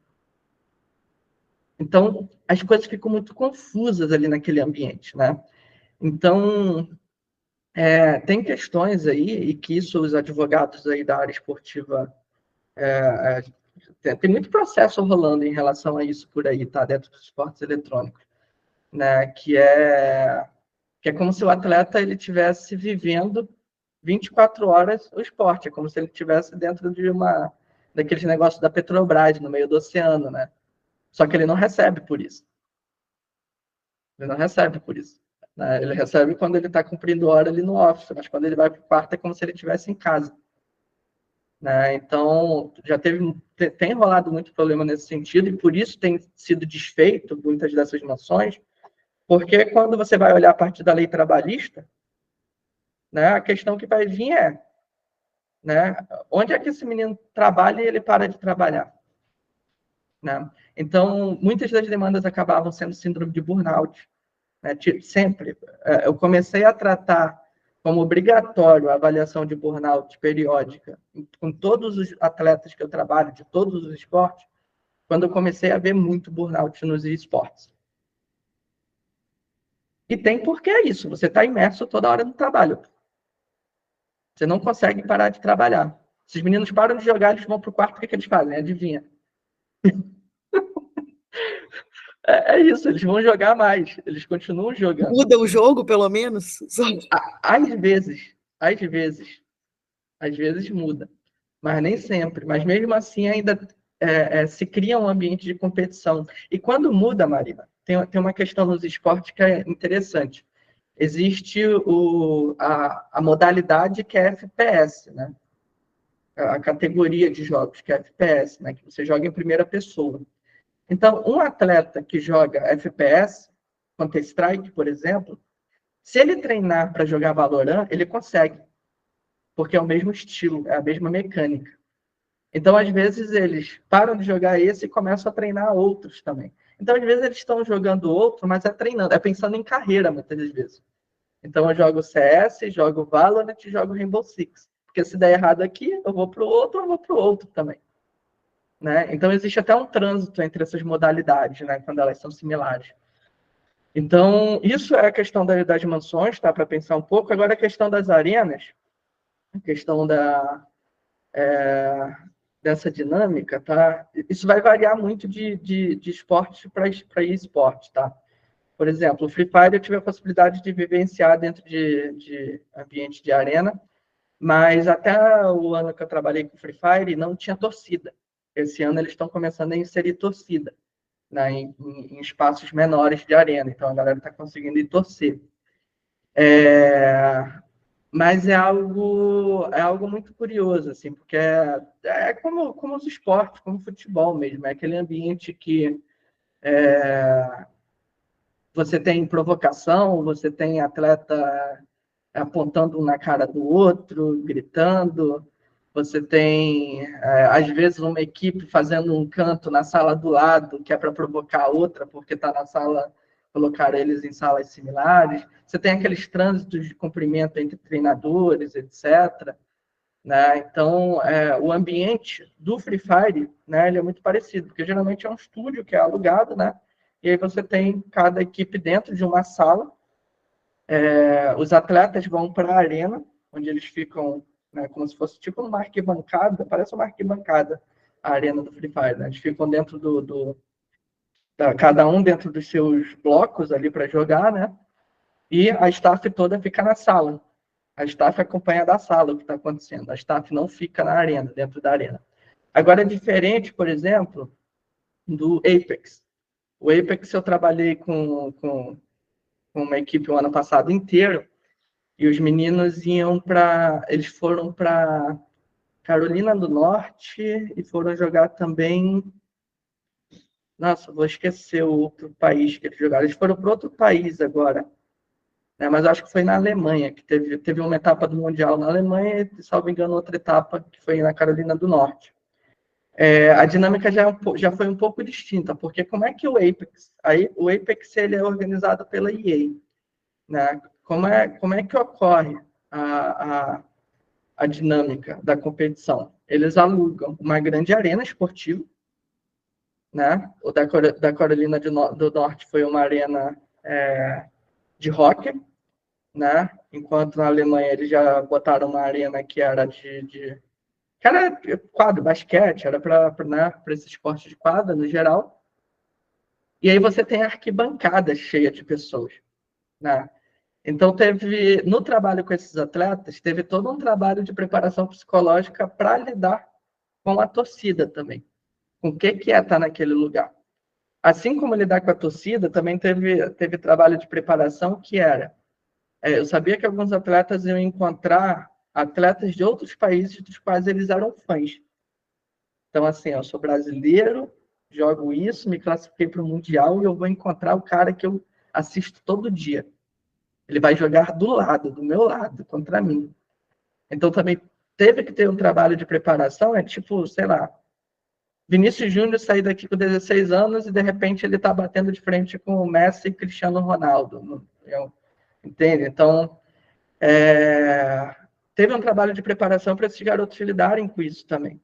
Então, as coisas ficam muito confusas ali naquele ambiente, né? Então, tem questões aí, e que isso os advogados aí da área esportiva tem muito processo rolando em relação a isso por aí, tá? Dentro dos esportes eletrônicos, né? Que é como se o atleta ele tivesse vivendo 24 horas o esporte, é como se ele estivesse dentro de daqueles negócios da Petrobras, no meio do oceano, né? Só que ele não recebe por isso. Ele não recebe por isso. Né? Ele recebe quando ele está cumprindo hora ali no office, mas quando ele vai para o quarto é como se ele estivesse em casa. Né? Então, tem rolado muito problema nesse sentido, e por isso tem sido desfeito muitas dessas noções, porque quando você vai olhar a partir da lei trabalhista, né, a questão que vai vir né, onde é que esse menino trabalha e ele para de trabalhar? Né? Então, muitas das demandas acabavam sendo síndrome de burnout. Né? Sempre. Eu comecei a tratar como obrigatório a avaliação de burnout periódica com todos os atletas que eu trabalho, de todos os esportes, quando eu comecei a ver muito burnout nos esportes. E tem porque é isso, você está imerso toda hora no trabalho. Você não consegue parar de trabalhar. Se os meninos param de jogar, eles vão para o quarto, o que eles fazem? Adivinha? É isso, eles vão jogar mais, eles continuam jogando. Muda o jogo, pelo menos? Às vezes muda, mas nem sempre. Mas mesmo assim ainda se cria um ambiente de competição. E quando muda, Marina, tem uma questão nos esportes que é interessante. Existe a modalidade que é FPS, né? A categoria de jogos que é FPS, né? Que você joga em primeira pessoa. Então, um atleta que joga FPS, Counter-Strike, por exemplo, se ele treinar para jogar Valorant, ele consegue, porque é o mesmo estilo, é a mesma mecânica. Então, às vezes, eles param de jogar esse e começam a treinar outros também. Então, às vezes, eles estão jogando outro, mas é treinando, é pensando em carreira, muitas das vezes. Então, eu jogo CS, jogo Valorant e jogo Rainbow Six. Porque se der errado aqui, eu vou para o outro, eu vou para o outro também. Né? Então, existe até um trânsito entre essas modalidades, né? Quando elas são similares. Então, isso é a questão das mansões, tá? Para pensar um pouco. Agora, a questão das arenas, a questão dessa dinâmica, tá? Isso vai variar muito de esporte para esporte, tá? Por exemplo, o Free Fire eu tive a possibilidade de vivenciar dentro de ambiente de arena, mas até o ano que eu trabalhei com o Free Fire não tinha torcida. Esse ano eles estão começando a inserir torcida, né, em espaços menores de arena, então a galera está conseguindo ir torcer. Mas é algo muito curioso, assim, porque é como os esportes, como o futebol mesmo, é aquele ambiente que você tem provocação, você tem atleta apontando um na cara do outro, gritando, você tem, às vezes, uma equipe fazendo um canto na sala do lado, que é para provocar a outra, porque está na sala colocar eles em salas similares. Você tem aqueles trânsitos de cumprimento entre treinadores, etc. Né? Então, o ambiente do Free Fire, né, ele é muito parecido, porque geralmente é um estúdio que é alugado, né? E aí você tem cada equipe dentro de uma sala. Os atletas vão para a arena, onde eles ficam, né, como se fosse tipo uma arquibancada, parece uma arquibancada, a arena do Free Fire. Né? Eles ficam dentro cada um dentro dos seus blocos ali para jogar, né? E a staff toda fica na sala. A staff acompanha da sala o que está acontecendo. A staff não fica na arena, dentro da arena. Agora, é diferente, por exemplo, do Apex. O Apex eu trabalhei com uma equipe o ano passado inteiro, e os meninos eles foram para Carolina do Norte e foram jogar também. Nossa, vou esquecer o outro país que eles jogaram. Eles foram para outro país agora. Mas acho que foi na Alemanha, que teve uma etapa do Mundial na Alemanha e, salvo engano, outra etapa que foi na Carolina do Norte. A dinâmica já foi um pouco distinta, porque como é que o Apex ele é organizado pela EA, né? Como é que ocorre a dinâmica da competição? Eles alugam uma grande arena esportiva, né? O da Carolina do Norte foi uma arena de hóquei, né? Enquanto na Alemanha eles já botaram uma arena que era que era quadro, basquete, era para esse esporte de quadra no geral. E aí você tem a arquibancada cheia de pessoas, né? Então no trabalho com esses atletas, teve todo um trabalho de preparação psicológica para lidar com a torcida também. Com o que é estar naquele lugar. Assim como lidar com a torcida, também teve trabalho de preparação que era eu sabia que alguns atletas iam encontrar atletas de outros países dos quais eles eram fãs. Então, assim, eu sou brasileiro, jogo isso, me classifiquei para o Mundial e eu vou encontrar o cara que eu assisto todo dia. Ele vai jogar do meu lado, contra mim. Então, também teve que ter um trabalho de preparação, tipo, sei lá, Vinícius Júnior sair daqui com 16 anos e, de repente, ele está batendo de frente com o Messi e Cristiano Ronaldo. Entende? Então, teve um trabalho de preparação para esses garotos lidarem com isso também.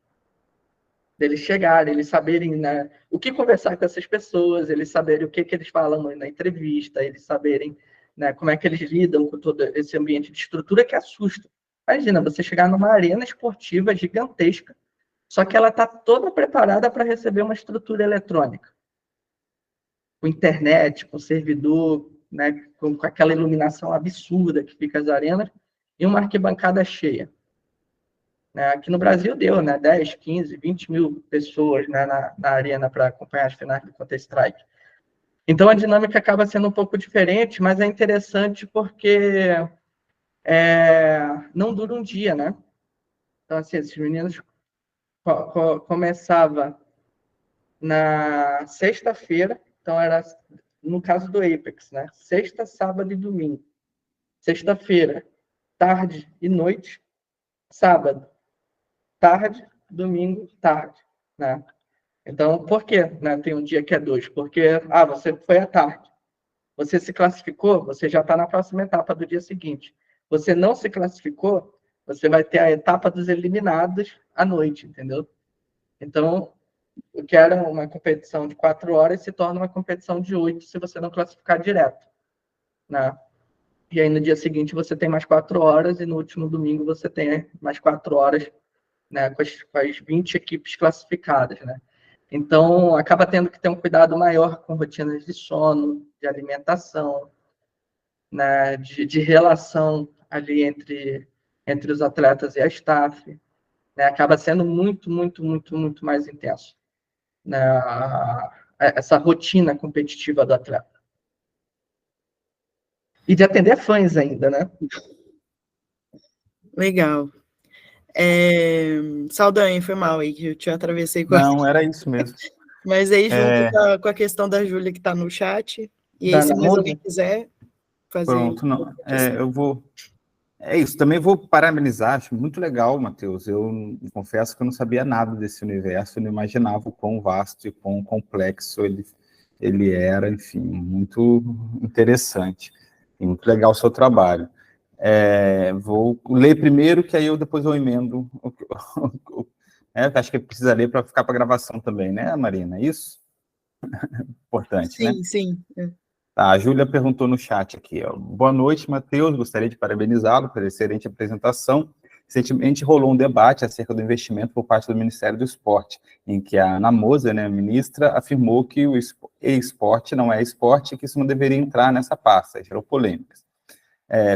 Eles chegarem, eles saberem, né, o que conversar com essas pessoas, eles saberem o que eles falam na entrevista, eles saberem, né, como é que eles lidam com todo esse ambiente de estrutura que assusta. Imagina, você chegar numa arena esportiva gigantesca, só que ela está toda preparada para receber uma estrutura eletrônica. Com internet, com servidor, né, com aquela iluminação absurda que fica as arenas, e uma arquibancada cheia. Aqui no Brasil deu, né, 10, 15, 20 mil pessoas, né, na arena para acompanhar as finais do Counter-Strike. Então, a dinâmica acaba sendo um pouco diferente, mas é interessante porque não dura um dia, né? Então, assim, esses meninos começava na sexta-feira, então era no caso do Apex, né? Sexta, sábado e domingo. Sexta-feira, tarde e noite. Sábado, tarde, domingo, tarde, né? Então, por quê? Né? Tem um dia que é 2. Porque, você foi à tarde. Você se classificou, você já está na próxima etapa do dia seguinte. Você não se classificou, você vai ter a etapa dos eliminados à noite, entendeu? Então, o que era uma competição de 4 horas se torna uma competição de 8 se você não classificar direto, né? E aí no dia seguinte você tem mais 4 horas e no último domingo você tem mais 4 horas, né, com as 20 equipes classificadas, né? Então acaba tendo que ter um cuidado maior com rotinas de sono, de alimentação, né, de relação ali entre os atletas e a staff, né? Acaba sendo muito, muito, muito, muito mais intenso, né, essa rotina competitiva do atleta. E de atender fãs ainda, né? Legal. Saldanha, foi mal aí que eu te atravessei com Não, era isso mesmo. Mas aí, junto com a questão da Júlia que está no chat, e aí, se mais alguém quiser fazer... Pronto, não. Eu vou... É isso, também vou parabenizar, acho muito legal, Matheus. Eu confesso que eu não sabia nada desse universo, eu não imaginava o quão vasto e quão complexo ele era, enfim, muito interessante. E muito legal o seu trabalho. Vou ler primeiro, que aí depois eu emendo. Acho que precisa ler para ficar para gravação também, né, Marina? Isso? Importante, né? Sim, sim. Tá, a Júlia perguntou no chat aqui, ó. Boa noite, Matheus. Gostaria de parabenizá-lo pela excelente apresentação. Recentemente rolou um debate acerca do investimento por parte do Ministério do Esporte, em que a Ana Moser, né, a ministra, afirmou que o esporte não é esporte e que isso não deveria entrar nessa pasta. Gerou polêmicas.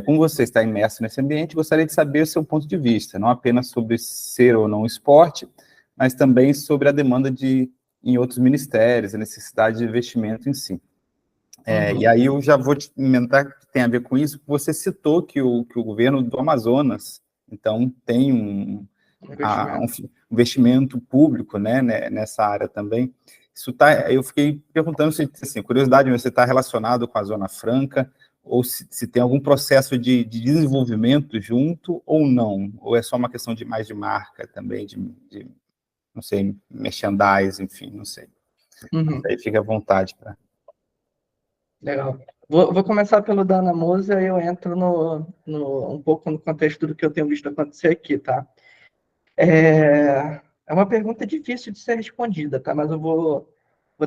Como você está imerso nesse ambiente, gostaria de saber o seu ponto de vista, não apenas sobre ser ou não esporte, mas também sobre a demanda em outros ministérios, a necessidade de investimento em si. E aí eu já vou te comentar que tem a ver com isso, porque você citou que o governo do Amazonas, então, tem um investimento público, né, nessa área também. Eu fiquei perguntando se, assim, curiosidade, você está relacionado com a Zona Franca, ou se tem algum processo de desenvolvimento junto, ou não, ou é só uma questão mais de marca também, não sei, merchandise, enfim, não sei. Aí fica à vontade para... Legal. Vou começar pelo da Ana Moser, e eu entro um pouco no contexto do que eu tenho visto acontecer aqui, tá? É uma pergunta difícil de ser respondida, tá? Mas eu vou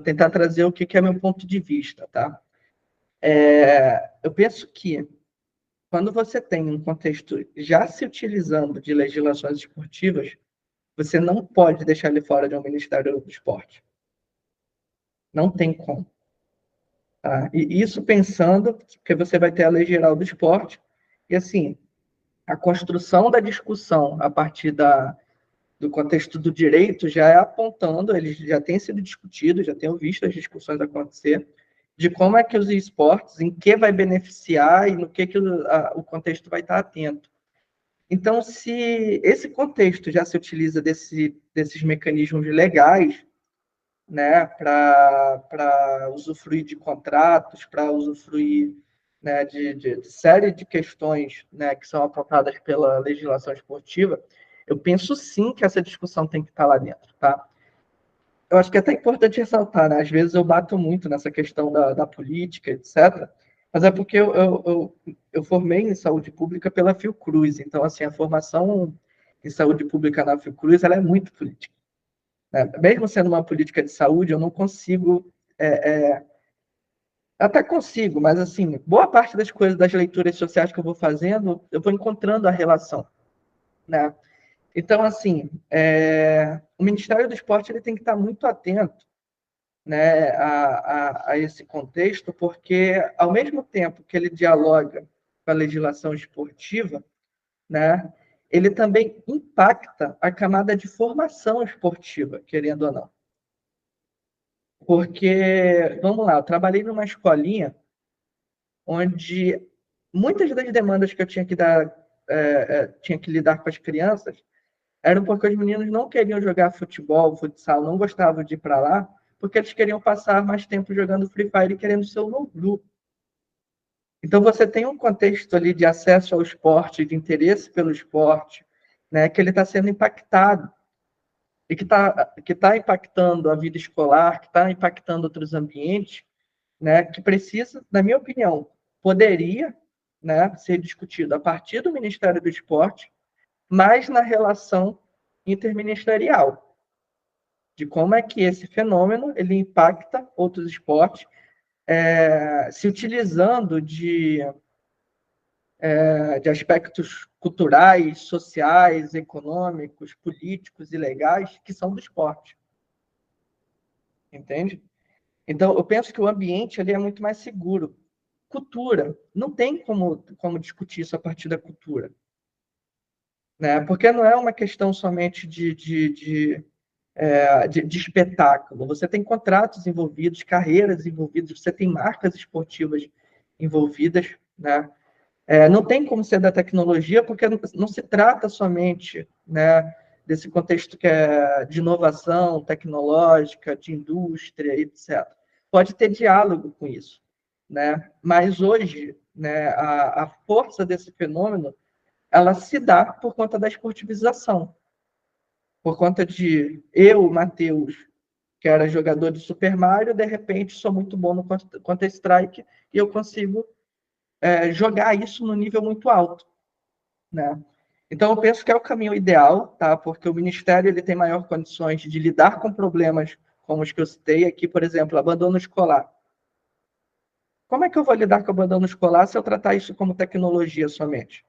tentar trazer o que é meu ponto de vista, tá? Eu penso que quando você tem um contexto já se utilizando de legislações esportivas, você não pode deixar ele fora de um Ministério do Esporte. Não tem como. Tá? E isso pensando que você vai ter a Lei Geral do Esporte, e assim, a construção da discussão a partir do contexto do direito já é apontando, eles já têm sido discutidos, já tenho visto as discussões acontecer, de como é que os esportes, em que vai beneficiar e no que o contexto vai estar atento. Então, se esse contexto já se utiliza desses mecanismos legais, né, para usufruir de contratos, para usufruir, né, de série de questões, né, que são apontadas pela legislação esportiva, eu penso sim que essa discussão tem que estar lá dentro, tá? Eu acho que é até importante ressaltar, né? Às vezes eu bato muito nessa questão da política, etc., mas é porque eu formei em saúde pública pela Fiocruz, então, assim, a formação em saúde pública na Fiocruz, ela é muito política. Mesmo sendo uma política de saúde, eu não consigo... até consigo, mas, assim, boa parte das coisas, das leituras sociais que eu vou fazendo, eu vou encontrando a relação, né? Então, assim, o Ministério do Esporte ele tem que estar muito atento, né, a esse contexto, porque, ao mesmo tempo que ele dialoga com a legislação esportiva, né, ele também impacta a camada de formação esportiva, querendo ou não. Porque, vamos lá, eu trabalhei numa escolinha onde muitas das demandas que eu tinha que lidar com as crianças eram porque os meninos não queriam jogar futebol, futsal, não gostavam de ir para lá, porque eles queriam passar mais tempo jogando Free Fire e querendo ser o no-blue. Então, você tem um contexto ali de acesso ao esporte, de interesse pelo esporte, né, que ele está sendo impactado, e que tá impactando a vida escolar, que está impactando outros ambientes, né, que precisa, na minha opinião, poderia, né, ser discutido a partir do Ministério do Esporte, mas na relação interministerial, de como é que esse fenômeno ele impacta outros esportes, se utilizando de aspectos culturais, sociais, econômicos, políticos e legais que são do esporte. Entende? Então, eu penso que o ambiente ali é muito mais seguro. Cultura, não tem como discutir isso a partir da cultura. Né? Porque não é uma questão somente de espetáculo. Você tem contratos envolvidos, carreiras envolvidas, você tem marcas esportivas envolvidas, né? Não tem como ser da tecnologia, porque não se trata somente, né, desse contexto que é de inovação tecnológica, de indústria, etc. Pode ter diálogo com isso, né? Mas hoje, né, a força desse fenômeno ela se dá por conta da esportivização. Por conta de eu, Matheus, que era jogador de Super Mario, de repente sou muito bom no Counter-Strike e eu consigo jogar isso no nível muito alto, né? Então, eu penso que é o caminho ideal, tá? Porque o Ministério ele tem maior condições de lidar com problemas como os que eu citei aqui, por exemplo, abandono escolar. Como é que eu vou lidar com o abandono escolar se eu tratar isso como tecnologia somente?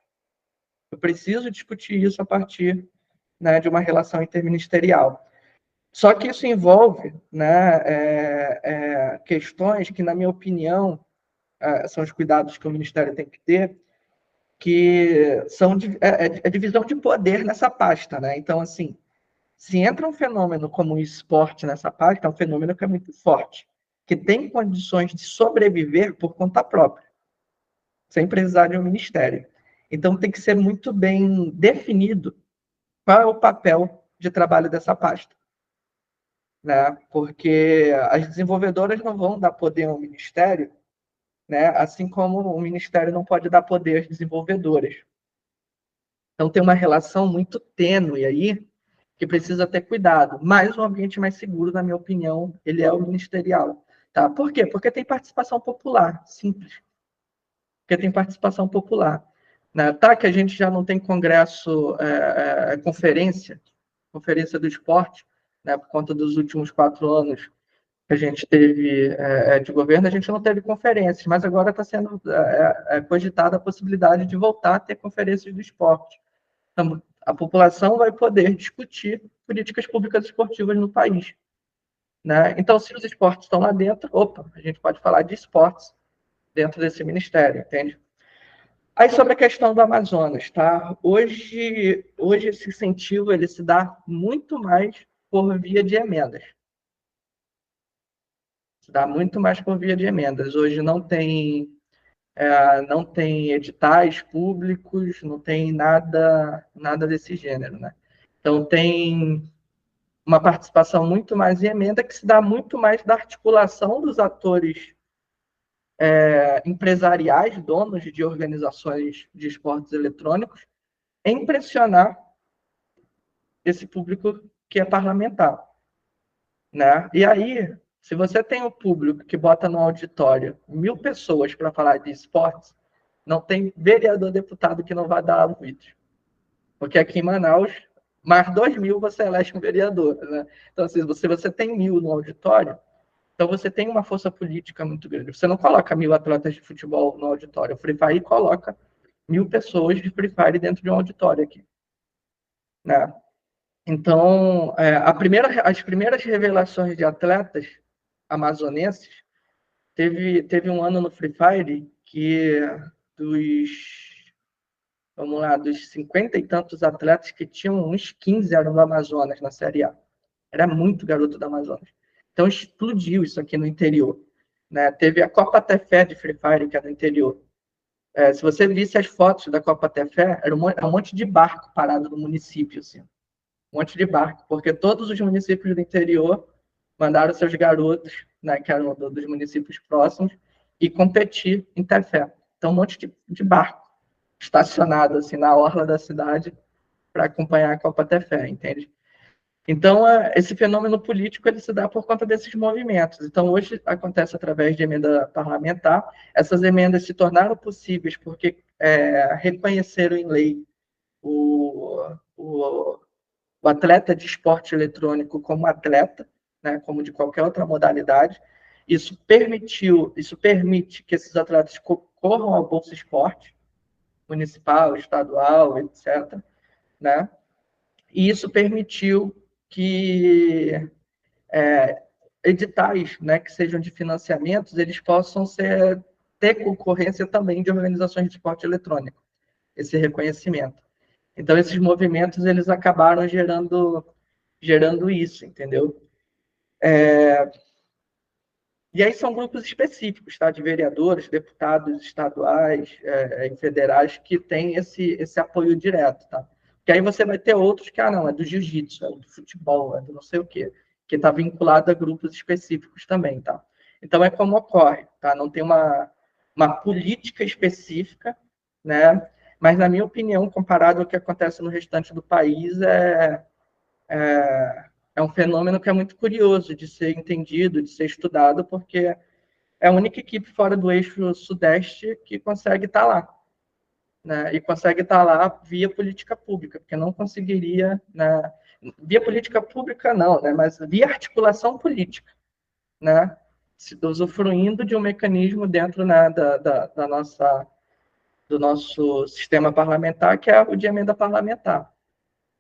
Eu preciso discutir isso a partir, né, de uma relação interministerial. Só que isso envolve, né, questões que, na minha opinião, são os cuidados que o Ministério tem que ter, que são a divisão de poder nessa pasta, né? Então, assim, se entra um fenômeno como o esporte nessa pasta, é um fenômeno que é muito forte, que tem condições de sobreviver por conta própria, sem precisar de um ministério. Então, tem que ser muito bem definido qual é o papel de trabalho dessa pasta, né? Porque as desenvolvedoras não vão dar poder ao ministério, né? Assim como o ministério não pode dar poder às desenvolvedoras. Então, tem uma relação muito tênue aí, que precisa ter cuidado. Mas o ambiente mais seguro, na minha opinião, ele é o ministerial. Tá? Por quê? Porque tem participação popular, simples. Porque tem participação popular. Né? Tá que a gente já não tem congresso, conferência do esporte, né? Por conta dos últimos 4 anos que a gente teve de governo, a gente não teve conferências, mas agora está sendo cogitada a possibilidade de voltar a ter conferências do esporte. Então, a população vai poder discutir políticas públicas esportivas no país, né? Então, se os esportes estão lá dentro, a gente pode falar de esportes dentro desse ministério, entende? Aí, sobre a questão do Amazonas, tá? Hoje esse incentivo ele se dá muito mais por via de emendas. Se dá muito mais por via de emendas. Hoje não tem editais públicos, não tem nada desse gênero, né? Então, tem uma participação muito mais em emenda, que se dá muito mais da articulação dos atores empresariais, donos de organizações de esportes eletrônicos, em pressionar esse público que é parlamentar, né? E aí, se você tem um público que bota no auditório 1.000 pessoas para falar de esportes, não tem vereador, deputado que não vai dar ouvidos. Porque aqui em Manaus, mais 2.000 você elege um vereador, né? Então, assim, se você tem 1.000 no auditório, então você tem uma força política muito grande. Você não coloca 1.000 atletas de futebol no auditório. O Free Fire coloca 1.000 pessoas de Free Fire dentro de um auditório aqui, né? Então, as primeiras revelações de atletas amazonenses, teve um ano no Free Fire que dos 50 e tantos atletas que tinham, uns 15 eram do Amazonas na Série A. Era muito garoto do Amazonas. Então, explodiu isso aqui no interior, né? Teve a Copa Tefé de Free Fire, que é no interior. Se você visse as fotos da Copa Tefé, era um monte de barco parado no município, assim. Um monte de barco, porque todos os municípios do interior mandaram seus garotos, né, que eram dos municípios próximos, e competir em Tefé. Então, um monte de barco estacionado assim, na orla da cidade para acompanhar a Copa Tefé, entende? Então, esse fenômeno político ele se dá por conta desses movimentos. Então, hoje acontece através de emenda parlamentar. Essas emendas se tornaram possíveis porque reconheceram em lei o atleta de esporte eletrônico como atleta, né, como de qualquer outra modalidade. Isso permite que esses atletas corram ao Bolsa Esporte, municipal, estadual, etc., né? E isso permitiu que editais, né, que sejam de financiamentos, eles possam ter concorrência também de organizações de esporte eletrônico, esse reconhecimento. Então, esses movimentos, eles acabaram gerando isso, entendeu? E aí são grupos específicos, tá? De vereadores, deputados estaduais e federais que têm esse apoio direto, tá? Porque aí você vai ter outros que, não, é do jiu-jitsu, é do futebol, é do não sei o quê, que está vinculado a grupos específicos também, tá? Então, é como ocorre, tá? Não tem uma política específica, né? Mas, na minha opinião, comparado ao que acontece no restante do país, é um fenômeno que é muito curioso de ser entendido, de ser estudado, porque é a única equipe fora do eixo sudeste que consegue estar lá, né? E consegue estar lá via política pública, porque não conseguiria, né? Via política pública não, né? Mas via articulação política, né? Usufruindo de um mecanismo dentro, né, da nossa, do nosso sistema parlamentar, que é o de emenda parlamentar,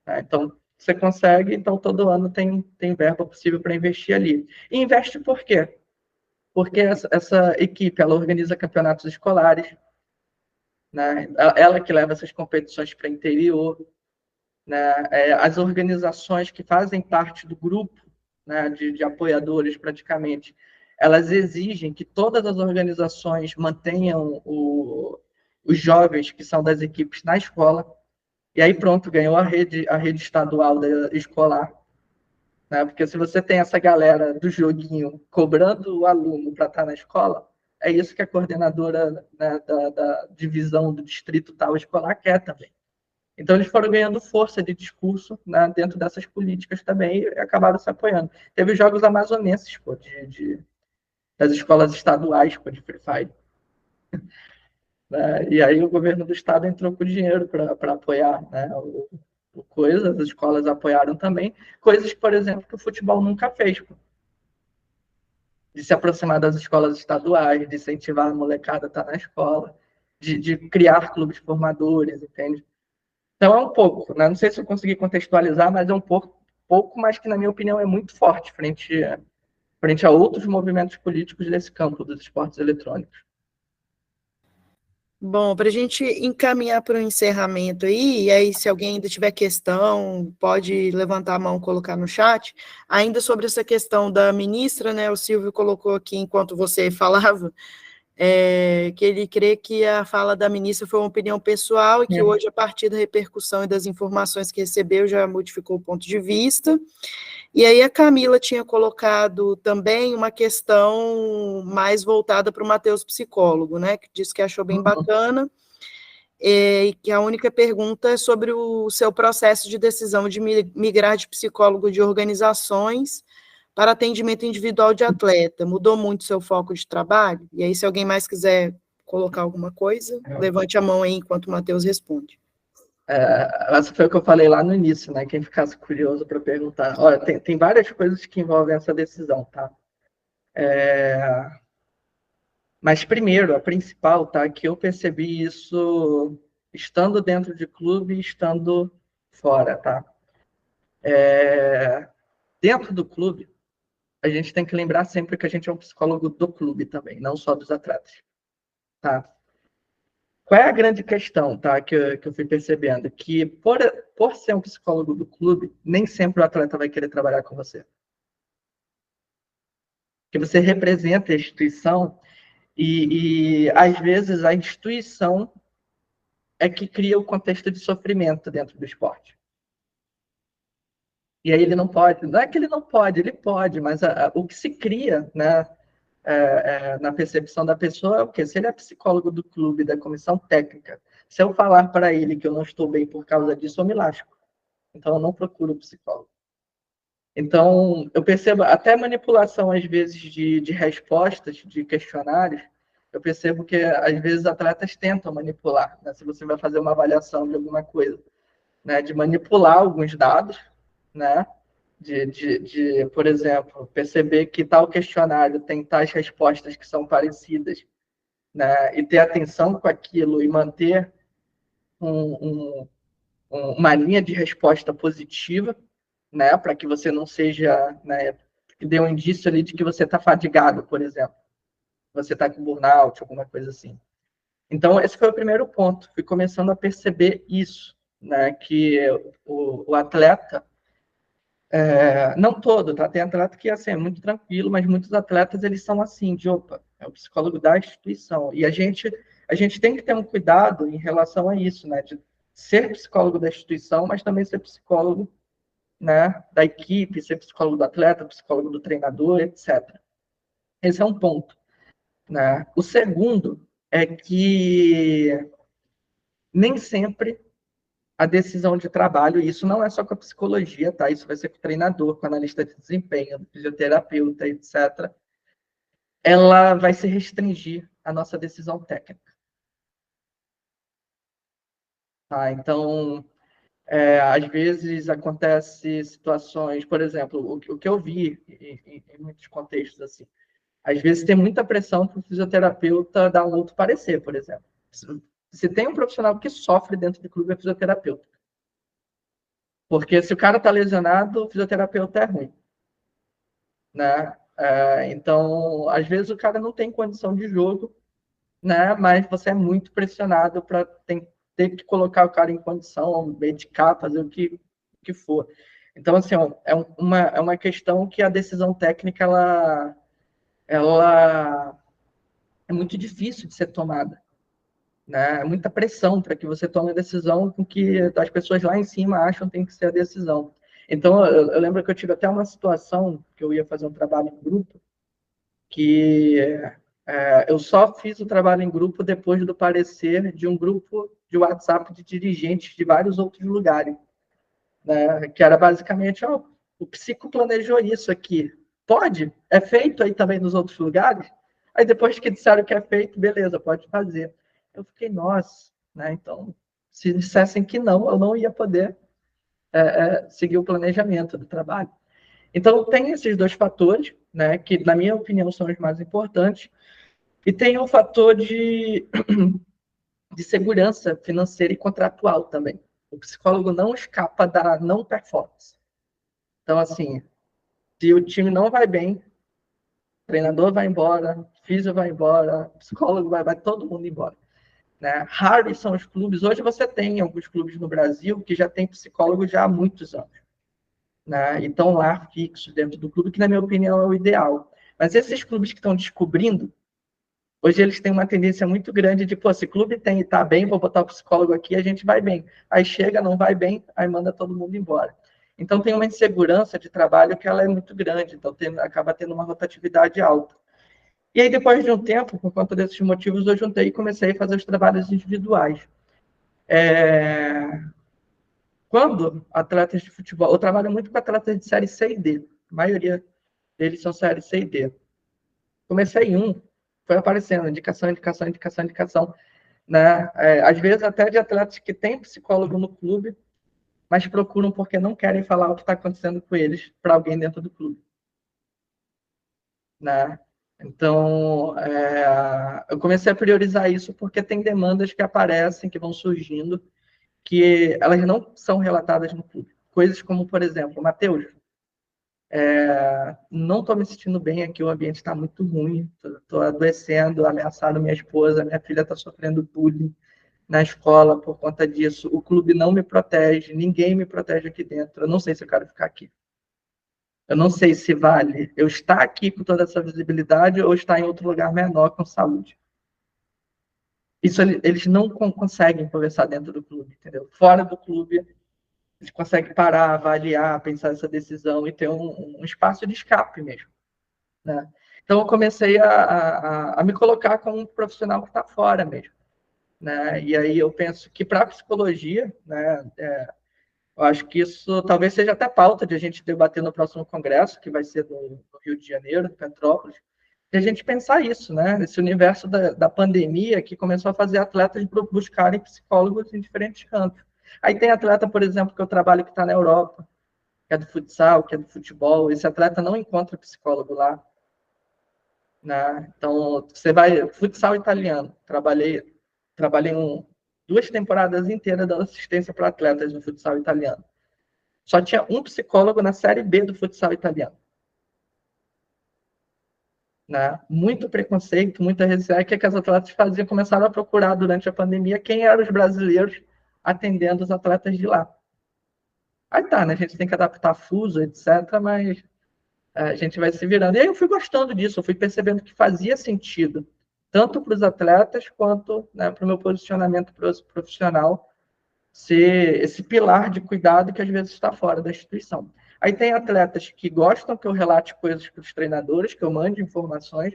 né? Então, você consegue, então todo ano tem verba possível para investir ali. E investe por quê? Porque essa equipe, ela organiza campeonatos escolares, né? Ela que leva essas competições para o interior, né? As organizações que fazem parte do grupo, né, de apoiadores, praticamente, elas exigem que todas as organizações mantenham os jovens que são das equipes na escola, e aí pronto, ganhou a rede estadual escolar, né? Porque se você tem essa galera do joguinho cobrando o aluno para estar na escola, é isso que a coordenadora, né, da divisão do distrito tal escolar quer também. Então, eles foram ganhando força de discurso, né, dentro dessas políticas também e acabaram se apoiando. Teve jogos amazonenses, pô, das escolas estaduais, pô, de Free Fire. Né? E aí o governo do estado entrou com dinheiro para apoiar, né, as escolas apoiaram também, coisas, por exemplo, que o futebol nunca fez, pô, de se aproximar das escolas estaduais, de incentivar a molecada a estar na escola, de criar clubes formadores, entende? Então é um pouco, né? Não sei se eu consegui contextualizar, mas é um pouco, mas que na minha opinião é muito forte frente a outros movimentos políticos desse campo dos esportes eletrônicos. Bom, para a gente encaminhar para o encerramento aí, e aí se alguém ainda tiver questão, pode levantar a mão e colocar no chat, ainda sobre essa questão da ministra, né, o Silvio colocou aqui enquanto você falava, que ele crê que a fala da ministra foi uma opinião pessoal e que hoje, a partir da repercussão e das informações que recebeu, já modificou o ponto de vista. E aí a Camila tinha colocado também uma questão mais voltada para o Matheus psicólogo, né, que disse que achou bem bacana, e que a única pergunta é sobre o seu processo de decisão de migrar de psicólogo de organizações para atendimento individual de atleta. Mudou muito seu foco de trabalho? E aí, se alguém mais quiser colocar alguma coisa, levante a mão aí enquanto o Matheus responde. Essa foi o que eu falei lá no início, né? Quem ficasse curioso para perguntar. Olha, tem várias coisas que envolvem essa decisão, tá? Mas primeiro, a principal, tá? Que eu percebi isso estando dentro de clube e estando fora, tá? Dentro do clube, a gente tem que lembrar sempre que a gente é um psicólogo do clube também, não só dos atletas, tá? Qual é a grande questão, tá, que eu fui percebendo? Que por ser um psicólogo do clube, nem sempre o atleta vai querer trabalhar com você. Porque você representa a instituição e às vezes, a instituição é que cria o contexto de sofrimento dentro do esporte. E aí ele não pode, não é que ele não pode, ele pode, mas o que se cria, né, na percepção da pessoa é o quê? Se ele é psicólogo do clube, da comissão técnica, se eu falar para ele que eu não estou bem por causa disso, eu me lasco. Então, eu não procuro psicólogo. Então, eu percebo até manipulação, às vezes, de respostas, de questionários, eu percebo que, às vezes, atletas tentam manipular, né? Se você vai fazer uma avaliação de alguma coisa, né? De manipular alguns dados, né? Por exemplo, perceber que tal questionário tem tais respostas que são parecidas, né? E ter atenção com aquilo e manter uma linha de resposta positiva, né? Para que você não seja, né? Que dê um indício ali de que você está fadigado, por exemplo. Você está com burnout, alguma coisa assim. Então, esse foi o primeiro ponto. Fui começando a perceber isso, né? Que o atleta, não todo, tá? Tem atleta que assim, é muito tranquilo, mas muitos atletas eles são assim, de opa, é o psicólogo da instituição. E a gente tem que ter um cuidado em relação a isso, né? De ser psicólogo da instituição, mas também ser psicólogo, né, da equipe, ser psicólogo do atleta, psicólogo do treinador, etc. Esse é um ponto, né? O segundo é que nem sempre a decisão de trabalho, e isso não é só com a psicologia, tá? Isso vai ser com o treinador, com o analista de desempenho, o fisioterapeuta, etc. Ela vai se restringir à nossa decisão técnica. Tá? Então, às vezes acontece situações, por exemplo, o que eu vi em muitos contextos, assim, às vezes tem muita pressão para o fisioterapeuta dar um outro parecer, por exemplo. Se tem um profissional que sofre dentro do clube, é fisioterapeuta. Porque se o cara está lesionado, o fisioterapeuta é ruim. Né? Então, às vezes o cara não tem condição de jogo, né? Mas você é muito pressionado para ter que colocar o cara em condição, medicar, fazer o que for. Então, assim, é uma questão que a decisão técnica ela é muito difícil de ser tomada. Né? É muita pressão para que você tome a decisão com que as pessoas lá em cima acham que tem que ser a decisão. Então, eu lembro que eu tive até uma situação que eu ia fazer um trabalho em grupo, que eu só fiz o trabalho em grupo depois do parecer de um grupo de WhatsApp de dirigentes de vários outros lugares, né? Que era basicamente, o psico planejou isso aqui. Pode? É feito aí também nos outros lugares? Aí depois que disseram que é feito, beleza, pode fazer. Eu fiquei, nossa, né? Então, se dissessem que não, eu não ia poder seguir o planejamento do trabalho. Então, tem esses dois fatores, né, que, na minha opinião, são os mais importantes, e tem o fator de segurança financeira e contratual também. O psicólogo não escapa da não performance. Então, assim, se o time não vai bem, o treinador vai embora, o físio vai embora, o psicólogo vai todo mundo embora. Né? Raros são os clubes. Hoje você tem alguns clubes no Brasil que já tem psicólogo já há muitos anos. Né? E estão lá fixos dentro do clube, que, na minha opinião, é o ideal. Mas esses clubes que estão descobrindo, hoje eles têm uma tendência muito grande de, se clube tem e está bem, vou botar o psicólogo aqui, a gente vai bem. Aí chega, não vai bem, aí manda todo mundo embora. Então tem uma insegurança de trabalho que ela é muito grande, então acaba tendo uma rotatividade alta. E aí, depois de um tempo, por conta desses motivos, eu juntei e comecei a fazer os trabalhos individuais. Quando atletas de futebol... Eu trabalho muito com atletas de série C e D. A maioria deles são série C e D. Comecei em foi aparecendo indicação. Né? Às vezes, até de atletas que têm psicólogo no clube, mas procuram porque não querem falar o que está acontecendo com eles para alguém dentro do clube. Né? Então, eu comecei a priorizar isso porque tem demandas que aparecem, que vão surgindo, que elas não são relatadas no clube. Coisas como, por exemplo, Matheus, não estou me sentindo bem aqui, o ambiente está muito ruim, estou adoecendo, ameaçando minha esposa, minha filha está sofrendo bullying na escola por conta disso, o clube não me protege, ninguém me protege aqui dentro, eu não sei se eu quero ficar aqui. Eu não sei se vale eu estar aqui com toda essa visibilidade ou estar em outro lugar menor com saúde. Isso eles não conseguem conversar dentro do clube, entendeu? Fora do clube, eles conseguem parar, avaliar, pensar essa decisão e ter um espaço de escape mesmo. Né? Então, eu comecei a me colocar como um profissional que está fora mesmo. Né? E aí eu penso que para a psicologia, né, eu acho que isso talvez seja até pauta de a gente debater no próximo congresso, que vai ser no Rio de Janeiro, no Petrópolis, de a gente pensar isso, né? Esse universo da pandemia que começou a fazer atletas buscarem psicólogos em diferentes cantos. Aí tem atleta, por exemplo, que eu trabalho que está na Europa, que é do futsal, que é do futebol. Esse atleta não encontra psicólogo lá. Né? Então, você vai... Futsal italiano. Trabalhei 2 temporadas inteiras dando assistência para atletas no futsal italiano. Só tinha um psicólogo na Série B do futsal italiano. Né? Muito preconceito, muita resistência. O que as atletas faziam? Começaram a procurar durante a pandemia quem eram os brasileiros atendendo os atletas de lá. Aí tá, né? A gente tem que adaptar fuso, etc., mas a gente vai se virando. E aí eu fui gostando disso, eu fui percebendo que fazia sentido, tanto para os atletas quanto, né, para o meu posicionamento profissional, ser esse pilar de cuidado que às vezes está fora da instituição. Aí tem atletas que gostam que eu relate coisas para os treinadores, que eu mande informações,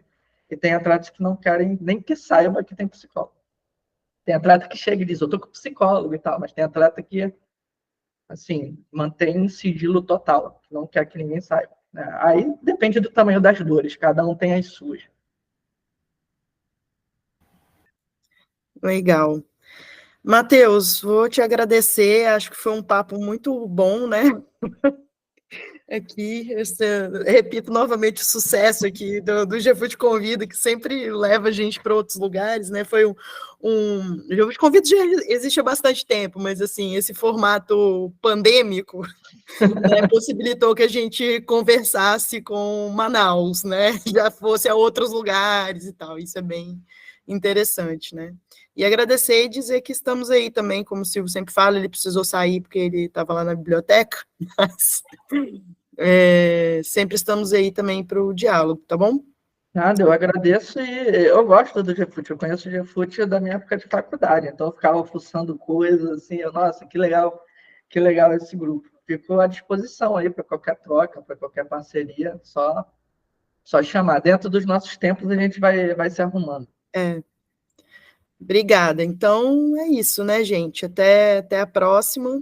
e tem atletas que não querem nem que saiba que tem psicólogo. Tem atleta que chega e diz, eu tô com psicólogo e tal, mas tem atleta que, assim, mantém sigilo total, não quer que ninguém saiba. Né? Aí depende do tamanho das dores, cada um tem as suas. Legal. Matheus, vou te agradecer, acho que foi um papo muito bom, né? Aqui, repito novamente o sucesso aqui do GFUT Convida, que sempre leva a gente para outros lugares, né? Foi o GFUT Convida já existe há bastante tempo, mas assim, esse formato pandêmico, né, possibilitou que a gente conversasse com Manaus, né? Já fosse a outros lugares e tal. Isso é bem interessante, né? E agradecer e dizer que estamos aí também, como o Silvio sempre fala, ele precisou sair porque ele estava lá na biblioteca, mas sempre estamos aí também para o diálogo, tá bom? Nada, eu agradeço e eu gosto do GFUT, eu conheço o GFUT da minha época de faculdade, então eu ficava fuçando coisas assim, nossa, que legal esse grupo. Fico à disposição aí para qualquer troca, para qualquer parceria, só chamar. Dentro dos nossos tempos a gente vai se arrumando. Obrigada. Então é isso, né, gente? Até a próxima.